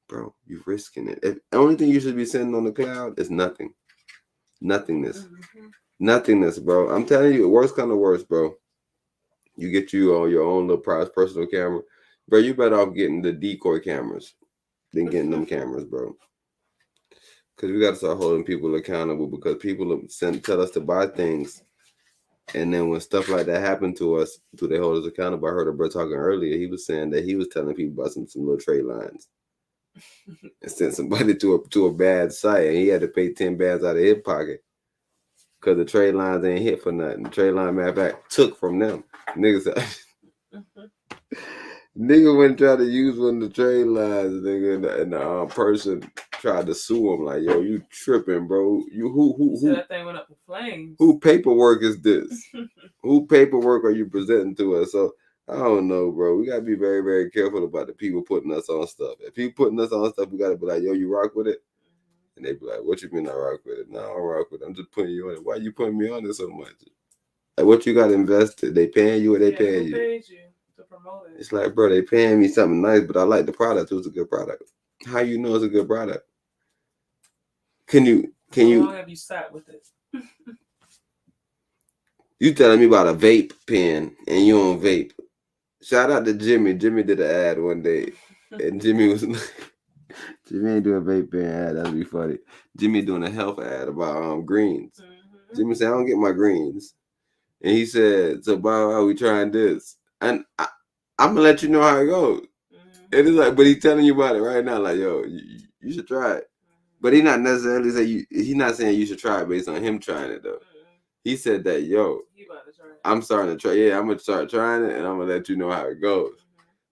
Bro, you're risking it. The only thing you should be sending on the cloud is nothing. Nothingness. Nothingness, bro. I'm telling you, worst kind of worst, bro. You get you on your own little personal camera. Bro, you better off getting the decoy cameras than getting them cameras, bro. Because we got to start holding people accountable because people tell us to buy things. And then when stuff like that happened to us, do they hold us accountable? I heard a bro talking earlier. He was saying that he was telling people about some little trade lines. And sent somebody to a bad site. And he had to pay 10 bands out of his pocket. Because the trade lines ain't hit for nothing. The trade line, matter of fact, took from them. Nigga went and tried to use one of the trade lines, nigga, and the person tried to sue him like, yo, you tripping, bro. Who that thing went up in flames. Who paperwork is this? Who paperwork are you presenting to us? So I don't know, bro. We gotta be very, very careful about the people putting us on stuff. If people putting us on stuff, we gotta be like, yo, you rock with it? And they be like, what you mean I rock with it? No, I don't rock with it. I'm just putting you on it. Why you putting me on it so much? Like, what you got invested? They paying you or they paying you? Paid you to promote it. It's like, bro, they paying me something nice, but I like the product. It was a good product. How you know it's a good product? Can you? How long have you sat with it? You telling me about a vape pen and you don't vape? Shout out to Jimmy. Jimmy did an ad one day, and Jimmy was like, Jimmy ain't doing a vape pen ad. That'd be funny. Jimmy doing a health ad about greens. Jimmy said, I don't get my greens. And he said, so Bob, how we trying this? And I'm gonna let you know how it goes. And it's like, but he's telling you about it right now, like, yo, you should try it. But he not necessarily say he's not saying you should try it based on him trying it though. He said that, yo, I'm starting to try. Yeah, I'm gonna start trying it and I'm gonna let you know how it goes.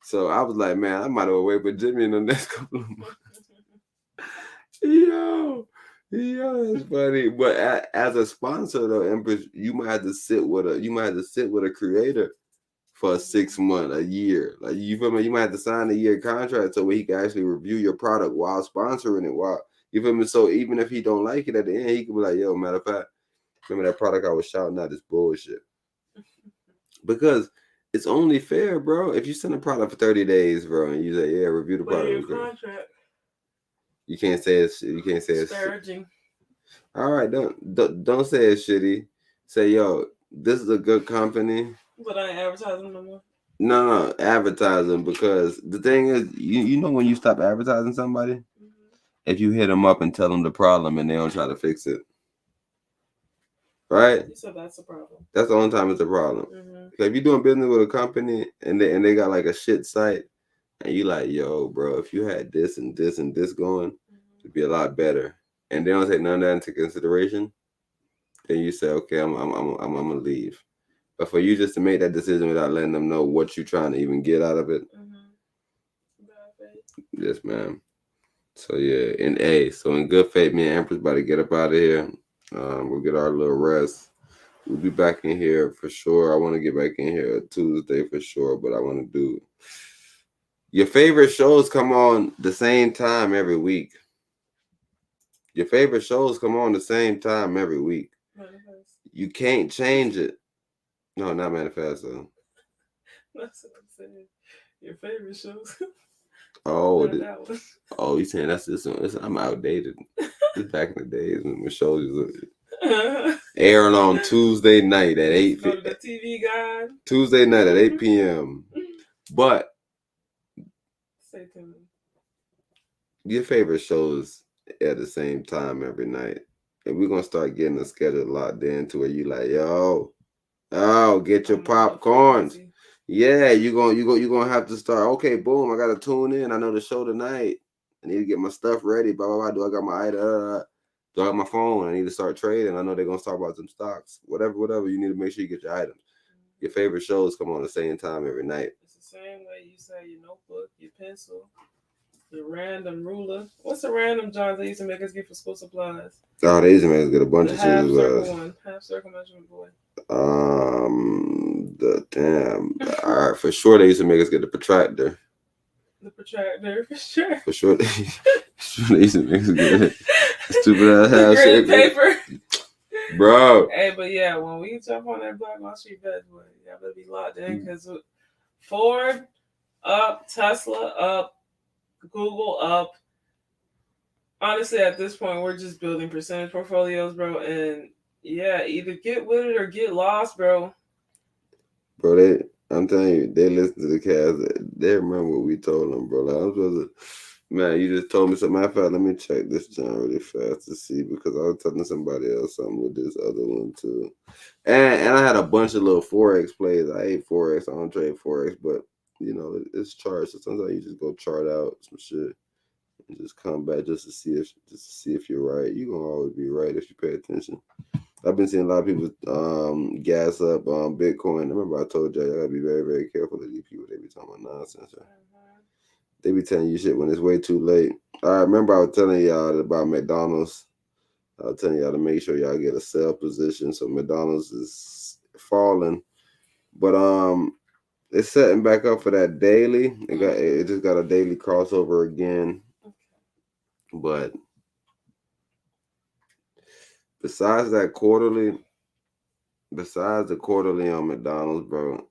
So I was like, man, I might have wait for Jimmy in the next couple of months. Yo, that's funny. But as a sponsor though, Empress, you might have to sit with a creator for 6 months, a year. Like, you feel me? You might have to sign a year contract so where he can actually review your product while sponsoring it. You feel me? So even if he don't like it at the end, he can be like, yo, matter of fact, remember that product I was shouting out is bullshit. Because it's only fair, bro. If you send a product for 30 days, bro, and you say, yeah, review the product. Contract. You can't say it's disparaging. All right, don't say it's shitty. Say, yo, this is a good company. But I ain't advertising no more. No, advertising, because the thing is, you know when you stop advertising somebody, if you hit them up and tell them the problem and they don't try to fix it, right? You said that's a problem. That's the only time it's a problem. If you're doing business with a company and they got like a shit site, and you like, yo, bro, if you had this and this and this going, it'd be a lot better. And they don't take none of that into consideration, then you say, okay, I'm gonna leave. But for you just to make that decision without letting them know what you're trying to even get out of it, yes, ma'am. So yeah, in good faith, me and Empress about to get up out of here. We'll get our little rest. We'll be back in here for sure. I want to get back in here Tuesday for sure, but I want to do your favorite shows come on the same time every week. Your favorite shows come on the same time every week. Manifest. You can't change it. No, not Manifesto. That's what I'm saying. Your favorite shows. Oh, That one. oh, you saying that's this one? I'm outdated. It's back in the days when shows was airing on Tuesday night at 8. Go to the TV guide. Tuesday night at 8 p.m. But Stay tuned. your favorite shows at the same time every night, and we're gonna start getting the schedule locked in to where you like, yo, get your popcorns. Yeah, you're gonna have to start. Okay, boom, I gotta tune in. I know the show tonight. I need to get my stuff ready. Blah blah blah. Do I got my item? Do I have my phone? I need to start trading. I know they're gonna talk about some stocks. Whatever. You need to make sure you get your items. Your favorite shows come on the same time every night. It's the same way you say your notebook, your pencil, your random ruler. What's the random Johns they used to make us get for school supplies? Oh, they used to make us get a bunch The of half shoes. circle one, half circle measurement boy. All right, for sure they used to make us get the protractor. The protractor, for sure. For sure, they used to make us get it. Stupid ass half Green circle. paper. Bro. Hey, but yeah, when we jump on that Black Wall Street bed, boy, y'all better be locked in because Ford up, Tesla up, Google up. Honestly, at this point, we're just building percentage portfolios, bro. And yeah, either get with it or get lost, bro. Bro, I'm telling you, they listen to the cast. They remember what we told them, bro. Like, I'm supposed to, man, you just told me something. Matter of fact, let me check this John really fast to see because I was telling somebody else something with this other one too. And I had a bunch of little Forex plays. I hate Forex. I don't trade Forex, but you know, it's charts. So sometimes you just go chart out some shit and just come back just to see if you're right. You're gonna always be right if you pay attention. I've been seeing a lot of people gas up Bitcoin. Remember I told you I gotta be very, very careful of these people. They be talking about nonsense. Right? They be telling you shit when it's way too late. I remember I was telling y'all about McDonald's. I was telling y'all to make sure y'all get a sell position. So McDonald's is falling, but it's setting back up for that daily. It just got a daily crossover again, but. Besides the quarterly on McDonald's, bro,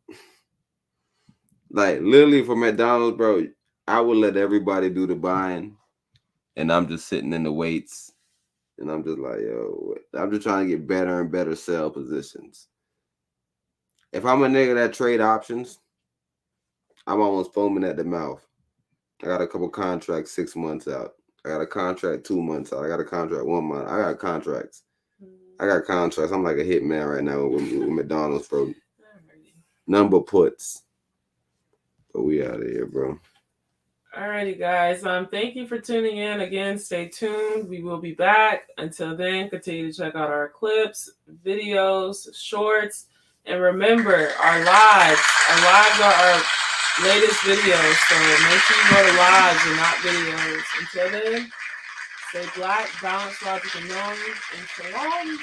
like literally for McDonald's, bro, I would let everybody do the buying and I'm just sitting in the weights and I'm just like, yo, I'm just trying to get better and better sell positions. If I'm a nigga that trade options, I'm almost foaming at the mouth. I got a couple contracts 6 months out. I got a contract 2 months out. I got a contract 1 month. I got contracts. I'm like a hitman right now with McDonald's, bro. Number puts. But we out of here, bro. Alrighty, guys. Thank you for tuning in. Again, stay tuned. We will be back. Until then, continue to check out our clips, videos, shorts, and remember our lives. Our lives are our latest videos, so make sure you go to lives and not videos. Until then, stay black, balanced, logical, knowing, and shalom.